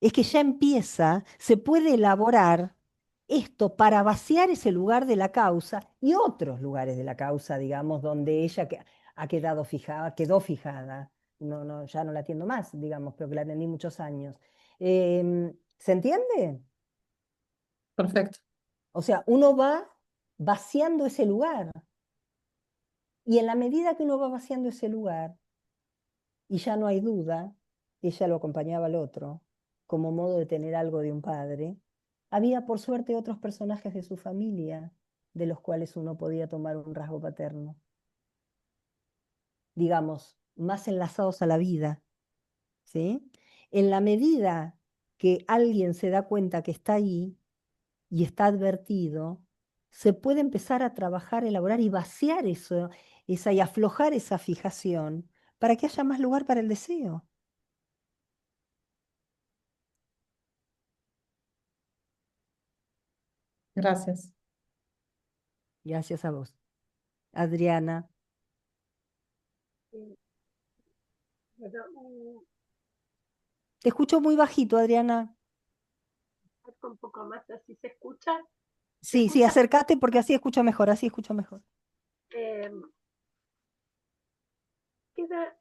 [SPEAKER 2] es que ya empieza, se puede elaborar esto para vaciar ese lugar de la causa y otros lugares de la causa, digamos, donde ella ha quedado fijada, quedó fijada. Ya no la atiendo más, digamos, pero que la atendí muchos años. ¿Se entiende?
[SPEAKER 3] Perfecto.
[SPEAKER 2] O sea, uno va vaciando ese lugar y en la medida que uno va vaciando ese lugar, y ya no hay duda, ella lo acompañaba al otro, como modo de tener algo de un padre. Había, por suerte, otros personajes de su familia, de los cuales uno podía tomar un rasgo paterno, digamos, más enlazados a la vida, ¿sí? En la medida que alguien se da cuenta que está ahí y está advertido, se puede empezar a trabajar, elaborar y vaciar eso, y aflojar esa fijación para que haya más lugar para el deseo.
[SPEAKER 3] Gracias.
[SPEAKER 2] Gracias a vos. Adriana,
[SPEAKER 4] Sí, pero
[SPEAKER 2] te escucho muy bajito, Adriana.
[SPEAKER 4] acerco un poco más, así se escucha. ¿Se
[SPEAKER 2] Sí, sí,
[SPEAKER 4] escucha?
[SPEAKER 2] acércate porque así escucho mejor, así escucho mejor.
[SPEAKER 4] Eh, queda,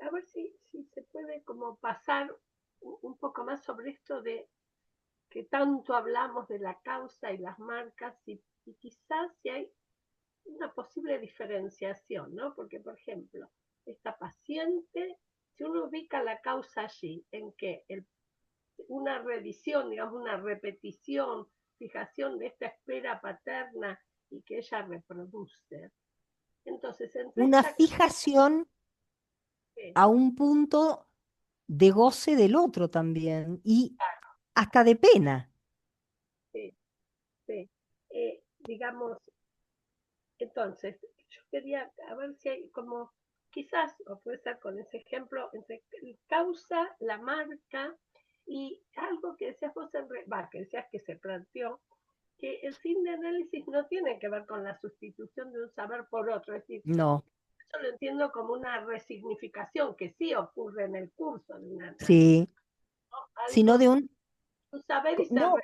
[SPEAKER 4] a ver si se puede como pasar un poco más sobre esto de que tanto hablamos de la causa y las marcas y quizás si hay una posible diferenciación, ¿no? Porque, por ejemplo, esta paciente, si uno ubica la causa allí, en que una revisión, digamos, una repetición, fijación de esta espera paterna y que ella reproduce. Entonces, entre
[SPEAKER 2] Una
[SPEAKER 4] esta
[SPEAKER 2] fijación
[SPEAKER 4] sí,
[SPEAKER 2] a un punto de goce del otro también y hasta de pena.
[SPEAKER 4] sí, sí. Digamos, entonces, yo quería a ver si hay como quizás, o puede ser con ese ejemplo, entre causa, la marca y algo que decías vos, que decías que se planteó, que el fin de análisis no tiene que ver con la sustitución de un saber por otro, es decir,
[SPEAKER 2] No,
[SPEAKER 4] yo lo entiendo como una resignificación que sí ocurre en el curso de un análisis,
[SPEAKER 2] sí,
[SPEAKER 4] ¿no?
[SPEAKER 2] sino
[SPEAKER 4] Algo,
[SPEAKER 2] de un...
[SPEAKER 4] un saber y ser
[SPEAKER 2] No,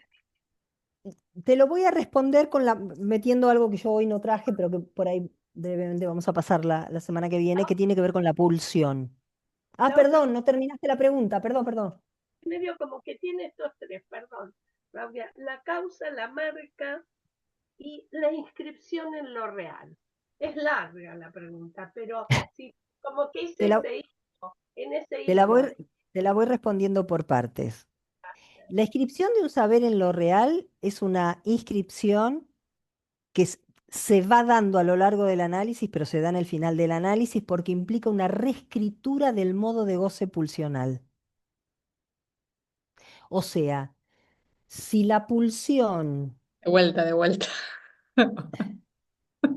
[SPEAKER 2] te lo voy a responder metiendo algo que yo hoy no traje, pero que por ahí brevemente vamos a pasar la semana que viene, que tiene que ver con la pulsión. Ah,
[SPEAKER 4] la otra,
[SPEAKER 2] perdón, no terminaste la pregunta, perdón, perdón.
[SPEAKER 4] medio como que tiene estos tres, perdón, Claudia, la causa, la marca y la inscripción en lo real. Es larga la pregunta, pero sí, como que hice
[SPEAKER 2] Te la,
[SPEAKER 4] ese hilo, en ese
[SPEAKER 2] te la
[SPEAKER 4] hilo.
[SPEAKER 2] voy, te la voy respondiendo por partes. La inscripción de un saber en lo real es una inscripción que se va dando a lo largo del análisis, pero se da en el final del análisis porque implica una reescritura del modo de goce pulsional. O sea, si la pulsión,
[SPEAKER 3] De vuelta, de vuelta.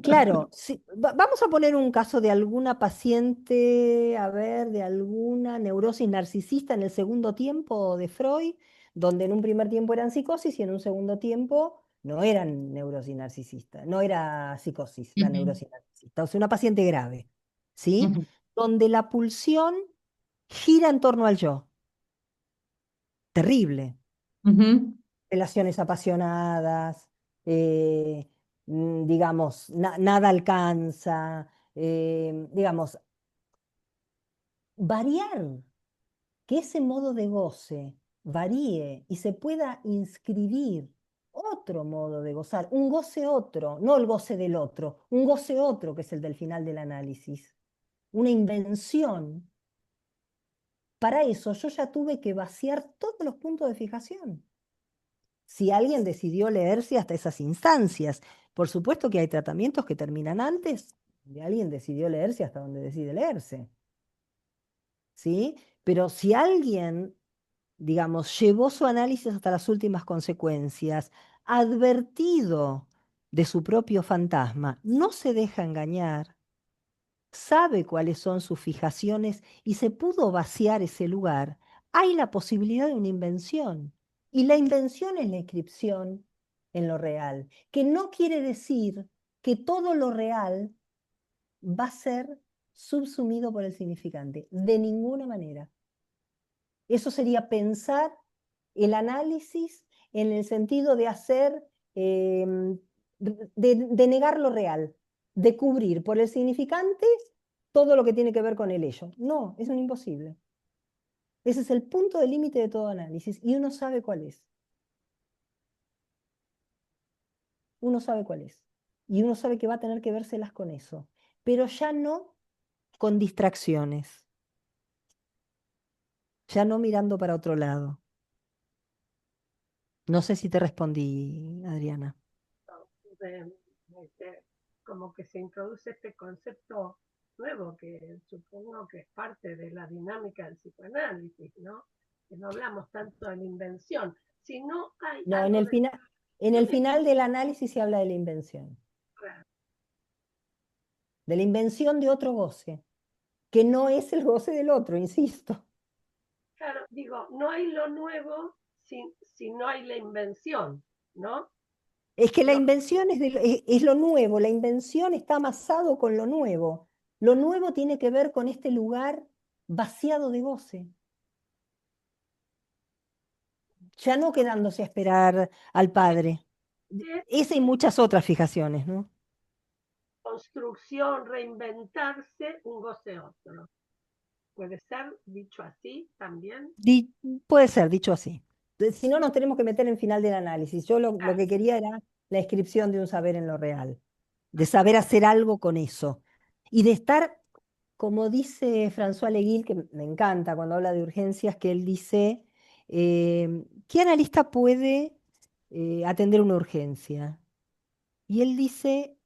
[SPEAKER 2] claro, vamos a poner un caso de alguna paciente, a ver, de alguna neurosis narcisista en el segundo tiempo de Freud, donde en un primer tiempo eran psicosis y en un segundo tiempo no eran neurosis narcisista, no era psicosis, la
[SPEAKER 3] Ujú,
[SPEAKER 2] neurosis narcisista, o sea, una paciente grave, ¿sí?
[SPEAKER 3] ujú,
[SPEAKER 2] Donde la pulsión gira en torno al yo. Terrible.
[SPEAKER 3] ujú,
[SPEAKER 2] Relaciones apasionadas, digamos, nada alcanza, digamos, variar, que ese modo de goce varíe y se pueda inscribir otro modo de gozar, un goce otro, no el goce del otro, un goce otro que es el del final del análisis, una invención. Para eso yo ya tuve que vaciar todos los puntos de fijación. Si alguien decidió leerse hasta esas instancias. Por supuesto que hay tratamientos que terminan antes de alguien decidió leerse hasta donde decide leerse, ¿sí? Pero si alguien, digamos, llevó su análisis hasta las últimas consecuencias, advertido de su propio fantasma, no se deja engañar, sabe cuáles son sus fijaciones y se pudo vaciar ese lugar, hay la posibilidad de una invención. Y la invención es la inscripción en lo real, que no quiere decir que todo lo real va a ser subsumido por el significante, de ninguna manera. Eso sería pensar el análisis en el sentido de hacer, de negar lo real, de cubrir por el significante todo lo que tiene que ver con el ello. No, es un imposible. Ese es el punto de límite de todo análisis y uno sabe cuál es. Uno sabe cuál es. Y uno sabe que va a tener que vérselas con eso, pero ya no con distracciones, ya no mirando para otro lado. No sé si te respondí, Adriana.
[SPEAKER 4] de, de, como que se introduce este concepto nuevo que supongo que es parte de la dinámica del psicoanálisis, ¿no? Que no hablamos tanto de la invención, sino hay
[SPEAKER 2] No,
[SPEAKER 4] algo de...
[SPEAKER 2] en el final del análisis se habla de la invención de otro goce, que no es el goce del otro, insisto.
[SPEAKER 4] Claro, digo, no hay lo nuevo si no hay la invención, ¿no?
[SPEAKER 2] Es que la
[SPEAKER 4] Lo,
[SPEAKER 2] invención es lo nuevo, la invención está amasado con lo nuevo. Lo nuevo tiene que ver con este lugar vaciado de goce, ya no quedándose a esperar al padre. Esa y muchas otras fijaciones, ¿no?
[SPEAKER 4] construcción, reinventarse, un goce otro. Puede ser dicho así también.
[SPEAKER 2] Di- Puede ser dicho así. Si no, nos tenemos que meter en final del análisis. Yo lo que quería era la inscripción de un saber en lo real, de saber hacer algo con eso y de estar, como dice François Leguil, que me encanta cuando habla de urgencias, que él dice, ¿qué analista puede atender una urgencia? Y él dice,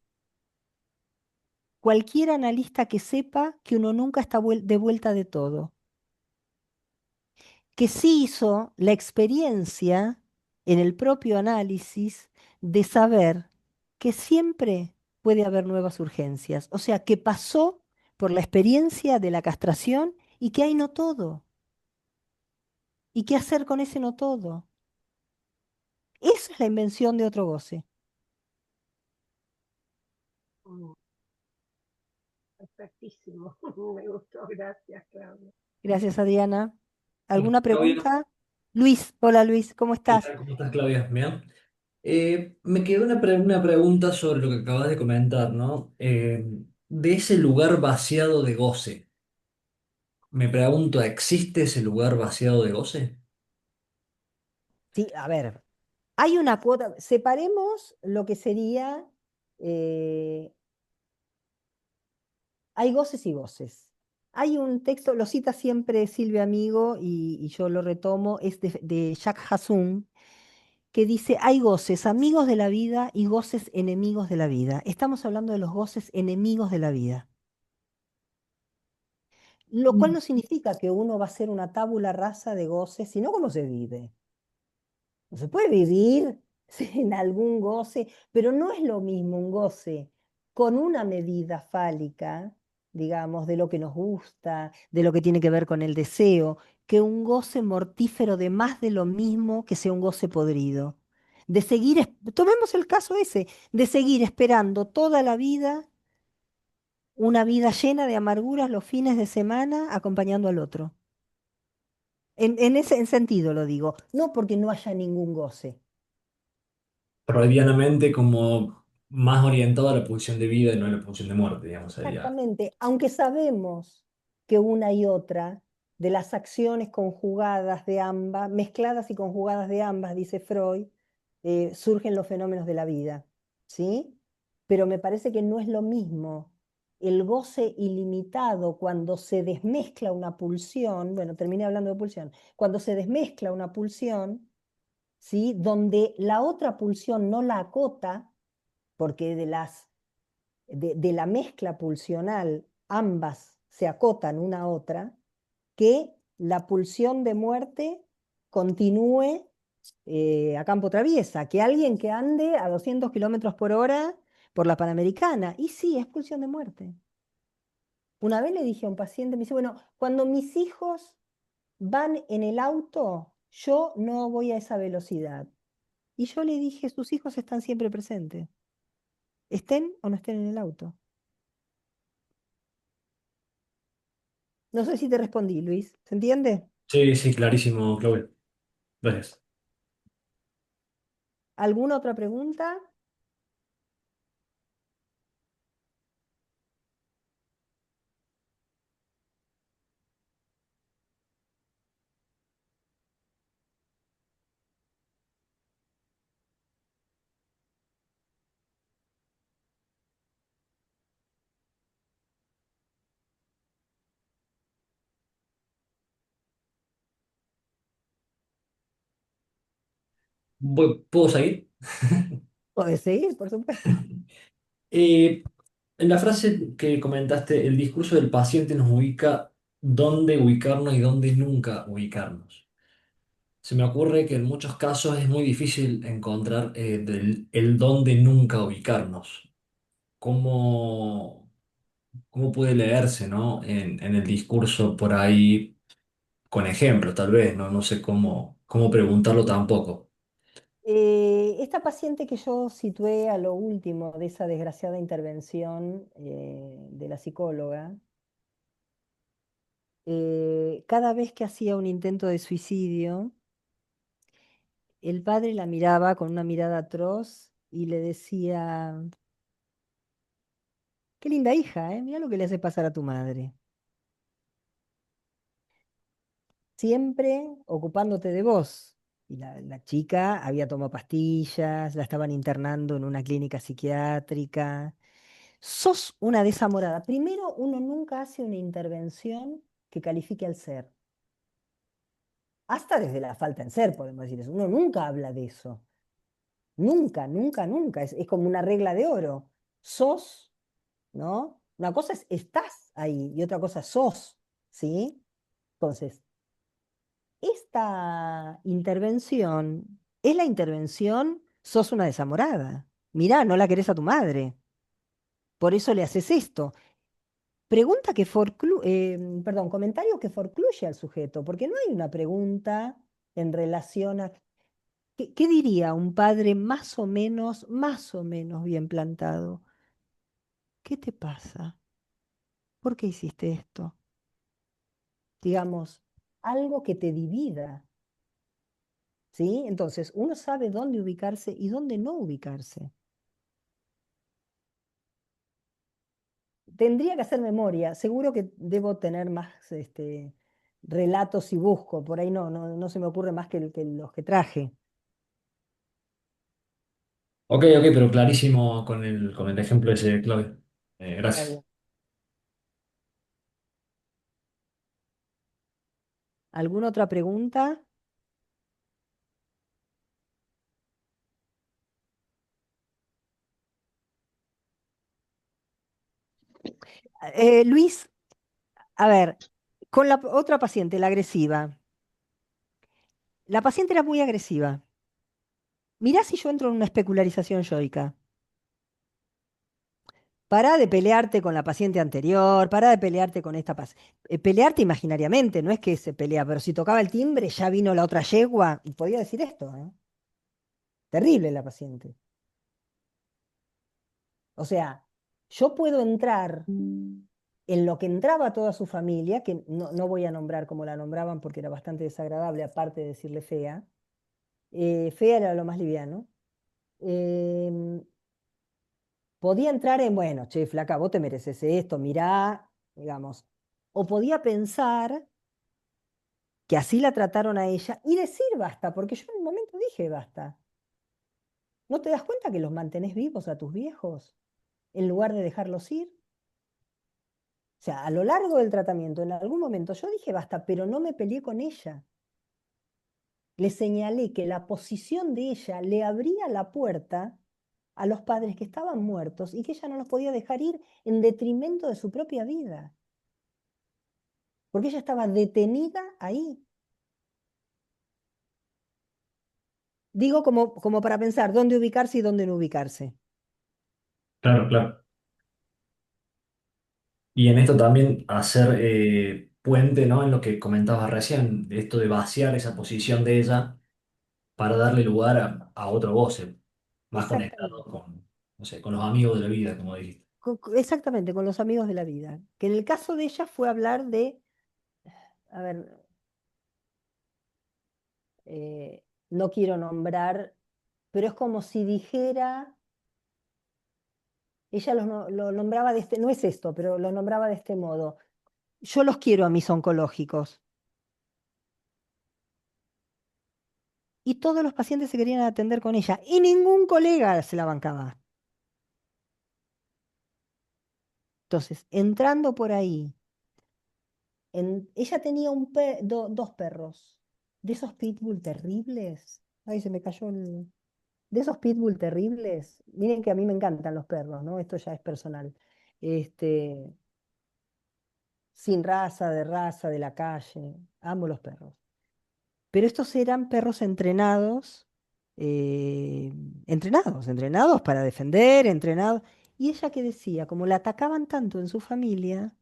[SPEAKER 2] cualquier analista que sepa que uno nunca está de vuelta de todo, que sí hizo la experiencia en el propio análisis de saber que siempre puede haber nuevas urgencias. O sea, que pasó por la experiencia de la castración y que hay no todo. ¿Y qué hacer con ese no todo? Esa es la invención de otro goce.
[SPEAKER 4] Mm, perfectísimo. Me gustó, gracias, Claudia.
[SPEAKER 2] Gracias, Adriana.
[SPEAKER 5] Hola,
[SPEAKER 2] ¿Alguna
[SPEAKER 5] Claudia.
[SPEAKER 2] pregunta? Luis, hola Luis, ¿cómo
[SPEAKER 5] ¿Qué
[SPEAKER 2] estás?
[SPEAKER 5] tal? ¿Cómo estás, Claudia? Bien. Me quedó una pregunta sobre lo que acabas de comentar, ¿no? De ese lugar vaciado de goce. Me pregunto, ¿existe ese lugar vaciado de goce?
[SPEAKER 2] Sí, a ver, hay una cuota, separemos lo que sería, eh, hay goces y goces. Hay un texto, lo cita siempre Silvia Amigo y yo lo retomo, es de Jacques Hassun, que dice, hay goces amigos de la vida y goces enemigos de la vida. Estamos hablando de los goces enemigos de la vida. Lo cual no significa que uno va a ser una tábula rasa de goces, sino cómo se vive. No se puede vivir sin algún goce, pero no es lo mismo un goce con una medida fálica, digamos, de lo que nos gusta, de lo que tiene que ver con el deseo, que un goce mortífero de más de lo mismo que sea un goce podrido. De seguir, tomemos el caso ese, de seguir esperando toda la vida una vida llena de amarguras los fines de semana acompañando al otro. En ese sentido lo digo, no porque no haya ningún goce.
[SPEAKER 5] Freudianamente como más orientado a la pulsión de vida y no a la pulsión de muerte, digamos, sería.
[SPEAKER 2] Exactamente, aunque sabemos que una y otra de las acciones conjugadas de ambas, mezcladas y conjugadas de ambas, dice Freud, surgen los fenómenos de la vida, ¿sí? Pero me parece que no es lo mismo el goce ilimitado cuando se desmezcla una pulsión, bueno, terminé hablando de pulsión, cuando se desmezcla una pulsión, ¿sí? Donde la otra pulsión no la acota, porque de la mezcla pulsional, ambas se acotan una a otra, que la pulsión de muerte continúe a campo traviesa, que alguien que ande a 200 kilómetros por hora por la Panamericana, y sí, es pulsión de muerte. Una vez le dije a un paciente, me dice, bueno, cuando mis hijos van en el auto, yo no voy a esa velocidad. Y yo le dije, sus hijos están siempre presentes, estén o no estén en el auto. No sé si te respondí, Luis. ¿Se entiende?
[SPEAKER 5] Sí, sí, clarísimo, Claudia. Gracias.
[SPEAKER 2] ¿Alguna otra pregunta?
[SPEAKER 5] ¿Puedo seguir?
[SPEAKER 2] Puedes seguir, por supuesto.
[SPEAKER 5] Eh, en la frase que comentaste, el discurso del paciente nos ubica dónde ubicarnos y dónde nunca ubicarnos. Se me ocurre que en muchos casos es muy difícil encontrar el dónde nunca ubicarnos. ¿Cómo, cómo puede leerse, ¿no? En el discurso por ahí, con ejemplos, tal vez, ¿no? No sé cómo preguntarlo tampoco.
[SPEAKER 2] Esta paciente que yo situé a lo último de esa desgraciada intervención de la psicóloga, cada vez que hacía un intento de suicidio, el padre la miraba con una mirada atroz y le decía, qué linda hija, ¿eh? Mira lo que le hace pasar a tu madre. Siempre ocupándote de vos. Y la chica había tomado pastillas, la estaban internando en una clínica psiquiátrica. Sos una desamorada. Primero, uno nunca hace una intervención que califique al ser. Hasta desde la falta en ser, podemos decir eso. Uno nunca habla de eso. Nunca, nunca, nunca. Es como una regla de oro. Sos, ¿no? Una cosa es estás ahí y otra cosa sos, ¿sí? Entonces, esta intervención es la intervención, sos una desamorada. Mirá, no la querés a tu madre. Por eso le haces esto. pregunta perdón, comentario que forcluye al sujeto, porque no hay una pregunta en relación a ¿qué diría un padre más o menos bien plantado? ¿Qué te pasa? ¿Por qué hiciste esto? Digamos, algo que te divida, ¿sí? Entonces, uno sabe dónde ubicarse y dónde no ubicarse. Tendría que hacer memoria, seguro que debo tener más relatos y busco, por ahí no se me ocurre más que los que traje.
[SPEAKER 5] Ok, ok, pero clarísimo con el ejemplo ese, Claudio.
[SPEAKER 2] Está
[SPEAKER 5] Gracias.
[SPEAKER 2] bien. ¿Alguna otra pregunta? Luis, a ver, con la otra paciente, la agresiva. La paciente era muy agresiva. Mirá si yo entro en una especularización yoica. Pará de pelearte con la paciente anterior, pará de pelearte con esta paciente. Pelearte imaginariamente, no es que se pelea, pero si tocaba el timbre, ya vino la otra yegua y podía decir esto, ¿eh? Terrible la paciente. O sea, yo puedo entrar en lo que entraba toda su familia, que no voy a nombrar como la nombraban porque era bastante desagradable, aparte de decirle fea. Fea era lo más liviano. Em, Podía entrar en, bueno, che, flaca, vos te mereces esto, mirá, digamos. O podía pensar que así la trataron a ella y decir basta, porque yo en un momento dije basta. ¿No te das cuenta que los mantenés vivos a tus viejos en lugar de dejarlos ir? O sea, a lo largo del tratamiento, en algún momento yo dije basta, pero no me peleé con ella. Le señalé que la posición de ella le abría la puerta a los padres que estaban muertos y que ella no los podía dejar ir en detrimento de su propia vida, porque ella estaba detenida ahí. Digo como para pensar dónde ubicarse y dónde no ubicarse.
[SPEAKER 5] Claro, claro. Y en esto también hacer puente, ¿no? En lo que comentabas recién, de esto de vaciar esa posición de ella para darle lugar a otro voce, más conectado
[SPEAKER 2] Exactamente.
[SPEAKER 5] con, no sé, con los amigos de la vida, como dijiste.
[SPEAKER 2] Exactamente, con los amigos de la vida. Que en el caso de ella fue hablar de, a ver, no quiero nombrar, pero es como si dijera, ella lo nombraba de no es esto, pero lo nombraba de este modo. Yo los quiero a mis oncológicos. Y todos los pacientes se querían atender con ella. Y ningún colega se la bancaba. Entonces, entrando por ahí, ella tenía dos perros, de esos pitbull terribles. Ay, se me cayó el... De esos pitbull terribles. Miren que a mí me encantan los perros, ¿no? Esto ya es personal. Este, sin raza, de la calle. Amo los perros. Pero estos eran perros entrenados, eh, entrenados para defender, entrenados. Y ella que decía, como la atacaban tanto en su familia,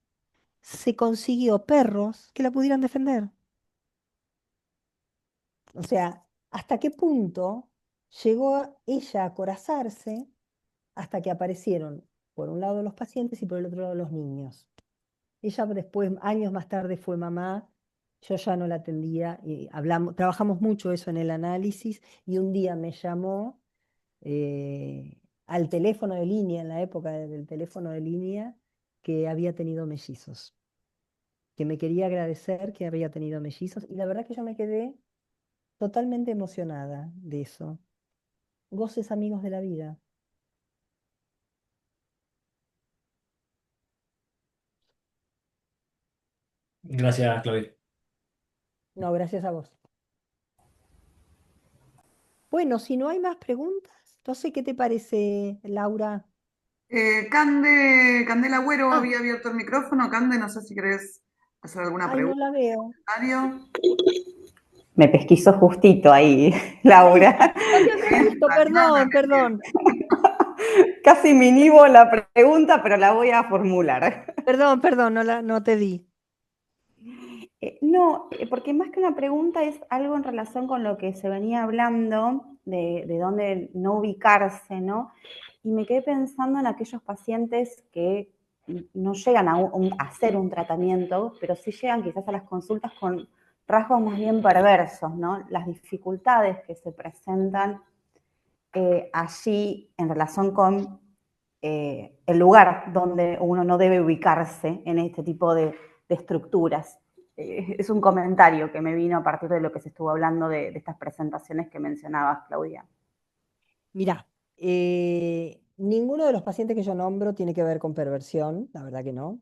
[SPEAKER 2] se consiguió perros que la pudieran defender. O sea, ¿hasta qué punto llegó ella a acorazarse hasta que aparecieron, por un lado los pacientes y por el otro lado los niños? Ella después, años más tarde, fue mamá, yo ya no la atendía, y trabajamos mucho eso en el análisis, y un día me llamó al teléfono de línea, en la época del teléfono de línea, que había tenido mellizos, que me quería agradecer que había tenido mellizos, y la verdad que yo me quedé totalmente emocionada de eso. Goces amigos de la vida.
[SPEAKER 5] Gracias, Claudio.
[SPEAKER 2] No, gracias a vos. Bueno, si no hay más preguntas, no sé qué te parece, Laura.
[SPEAKER 1] Candela Agüero
[SPEAKER 2] Ah,
[SPEAKER 1] había abierto el micrófono. Cande, no sé si querés hacer alguna
[SPEAKER 2] ay, no
[SPEAKER 1] pregunta,
[SPEAKER 2] la veo.
[SPEAKER 1] comentario.
[SPEAKER 6] Me pesquiso justito ahí,
[SPEAKER 2] Ay,
[SPEAKER 6] Laura.
[SPEAKER 2] no te había
[SPEAKER 1] Bien,
[SPEAKER 2] visto,
[SPEAKER 1] no, no,
[SPEAKER 2] perdón,
[SPEAKER 1] bien, bien.
[SPEAKER 2] perdón.
[SPEAKER 6] Casi me inhibo la pregunta, pero la voy a formular.
[SPEAKER 2] Perdón, no te di.
[SPEAKER 6] No, porque más que una pregunta es algo en relación con lo que se venía hablando, de dónde no ubicarse, ¿no? Y me quedé pensando en aquellos pacientes que no llegan a hacer un tratamiento, pero sí llegan quizás a las consultas con rasgos más bien perversos, ¿no? Las dificultades que se presentan allí en relación con el lugar donde uno no debe ubicarse en este tipo de estructuras. Es un comentario que me vino a partir de lo que se estuvo hablando de estas presentaciones que mencionabas, Claudia.
[SPEAKER 2] Mirá, ninguno de los pacientes que yo nombro tiene que ver con perversión, la verdad que no.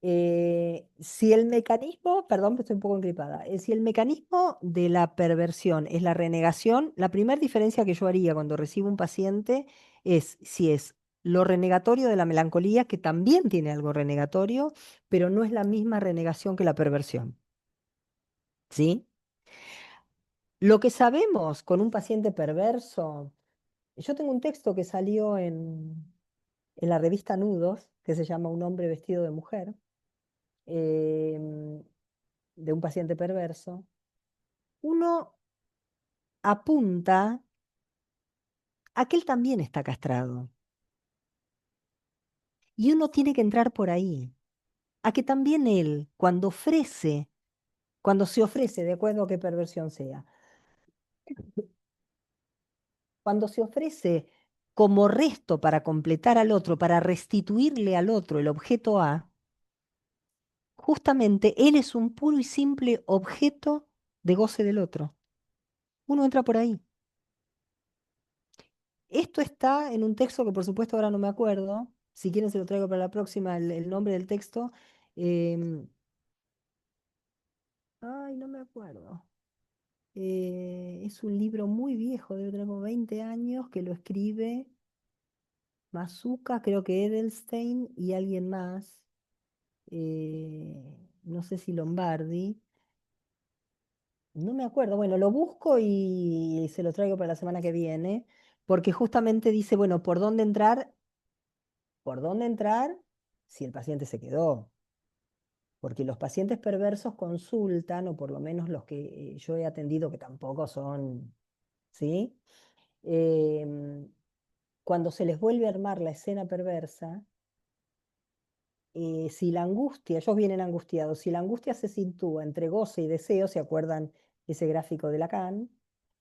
[SPEAKER 2] Si el mecanismo, perdón, estoy un poco engripada, si el mecanismo de la perversión es la renegación, la primera diferencia que yo haría cuando recibo un paciente es si es lo renegatorio de la melancolía, que también tiene algo renegatorio, pero no es la misma renegación que la perversión. ¿Sí? Lo que sabemos con un paciente perverso, yo tengo un texto que salió en la revista Nudos, que se llama Un hombre vestido de mujer, em, de un paciente perverso. Uno apunta a que él también está castrado. Y uno tiene que entrar por ahí, a que también él, cuando se ofrece, de acuerdo a qué perversión sea, cuando se ofrece como resto para completar al otro, para restituirle al otro el objeto A, justamente él es un puro y simple objeto de goce del otro. Uno entra por ahí. Esto está en un texto que por supuesto ahora no me acuerdo. Si quieren se lo traigo para la próxima, el nombre del texto. Em, Ay, no me acuerdo. Es un libro muy viejo, debe tener como 20 años, que lo escribe Mazuka, creo que Edelstein y alguien más. No sé si Lombardi. No me acuerdo. Bueno, lo busco y se lo traigo para la semana que viene, porque justamente dice, bueno, por dónde entrar si el paciente se quedó. Porque los pacientes perversos consultan, o por lo menos los que yo he atendido, que tampoco son, ¿sí? Em, Cuando se les vuelve a armar la escena perversa, si la angustia, ellos vienen angustiados, si la angustia se sitúa entre goce y deseo, ¿se acuerdan ese gráfico de Lacan?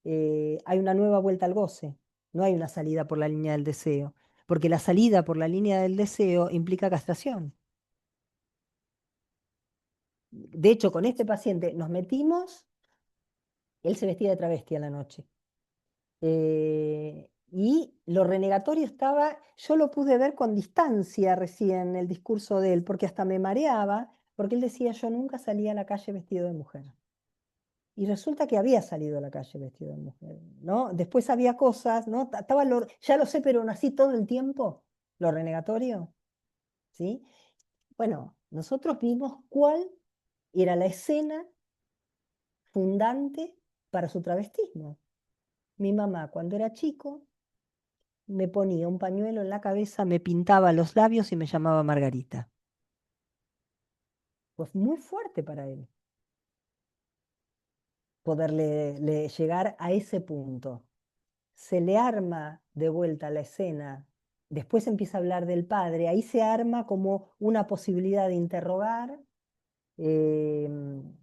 [SPEAKER 2] Hay una nueva vuelta al goce, no hay una salida por la línea del deseo, porque la salida por la línea del deseo implica castración. De hecho, con este paciente nos metimos, él se vestía de travesti a la noche. Y lo renegatorio estaba, yo lo pude ver con distancia recién, el discurso de él, porque hasta me mareaba, porque él decía, yo nunca salí a la calle vestido de mujer. Y resulta que había salido a la calle vestido de mujer, ¿no? Después había cosas, ¿no? Estaba ya lo sé, pero así todo el tiempo, lo renegatorio, ¿sí? Bueno, nosotros vimos cuál era la escena fundante para su travestismo. Mi mamá, cuando era chico, me ponía un pañuelo en la cabeza, me pintaba los labios y me llamaba Margarita. Pues muy fuerte para él poderle llegar a ese punto. Se le arma de vuelta la escena, después empieza a hablar del padre, ahí se arma como una posibilidad de interrogar em,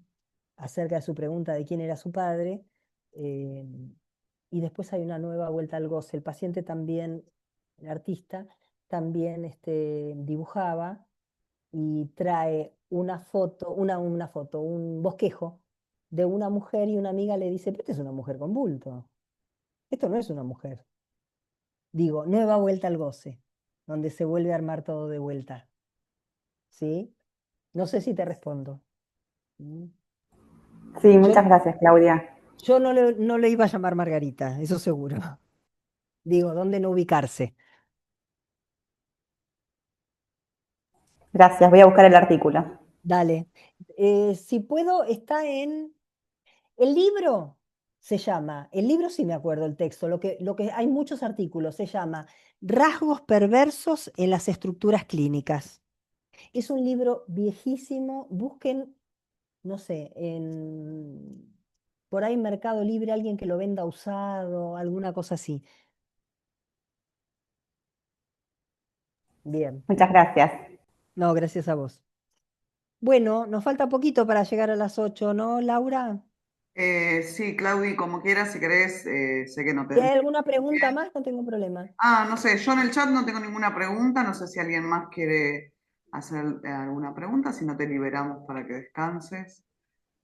[SPEAKER 2] acerca de su pregunta de quién era su padre, y después hay una nueva vuelta al goce. El paciente también, el artista, también dibujaba y trae una foto, un bosquejo de una mujer y una amiga le dice, pero esta es una mujer con bulto, esto no es una mujer. Digo, nueva vuelta al goce, donde se vuelve a armar todo de vuelta. ¿Sí? No sé si te respondo. Mm.
[SPEAKER 6] Sí,
[SPEAKER 2] Yo,
[SPEAKER 6] muchas gracias, Claudia.
[SPEAKER 2] yo no le iba a llamar Margarita, eso seguro. Digo, ¿dónde no ubicarse?
[SPEAKER 6] Gracias, voy a buscar el artículo.
[SPEAKER 2] Dale. Si puedo, está en el libro. se llama, el libro sí me acuerdo el texto, lo que hay muchos artículos, se llama Rasgos perversos en las estructuras clínicas. Es un libro viejísimo, busquen, no sé, por ahí en Mercado Libre alguien que lo venda usado, alguna cosa así. Bien,
[SPEAKER 6] Muchas gracias.
[SPEAKER 2] no, gracias a vos. Bueno, nos falta poquito para llegar a las 8, ¿no, Laura?
[SPEAKER 1] Sí, Claudi, como quieras, si querés, sé que no te...
[SPEAKER 2] Si hay alguna pregunta más, no tengo problema.
[SPEAKER 1] No sé, yo en el chat no tengo ninguna pregunta, no sé si alguien más quiere hacer alguna pregunta, si no te liberamos para que descanses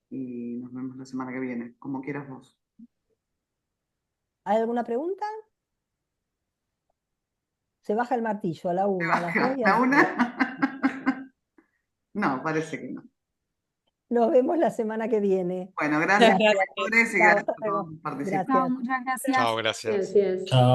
[SPEAKER 1] y nos vemos la semana que viene, como quieras vos.
[SPEAKER 2] ¿Hay alguna pregunta? Se baja el martillo a la
[SPEAKER 1] ¿Te
[SPEAKER 2] 1, a las 2
[SPEAKER 1] baja
[SPEAKER 2] y a
[SPEAKER 1] la
[SPEAKER 2] las 3.
[SPEAKER 1] una? No, parece que no.
[SPEAKER 2] Nos vemos la semana que viene.
[SPEAKER 1] Bueno, gracias,
[SPEAKER 3] Muchas gracias.
[SPEAKER 1] directores, y
[SPEAKER 2] Chao,
[SPEAKER 1] gracias
[SPEAKER 2] hasta
[SPEAKER 1] a
[SPEAKER 2] luego.
[SPEAKER 1] todos por participar.
[SPEAKER 2] Gracias.
[SPEAKER 7] Muchas gracias.
[SPEAKER 8] Chao, gracias.
[SPEAKER 5] Chao.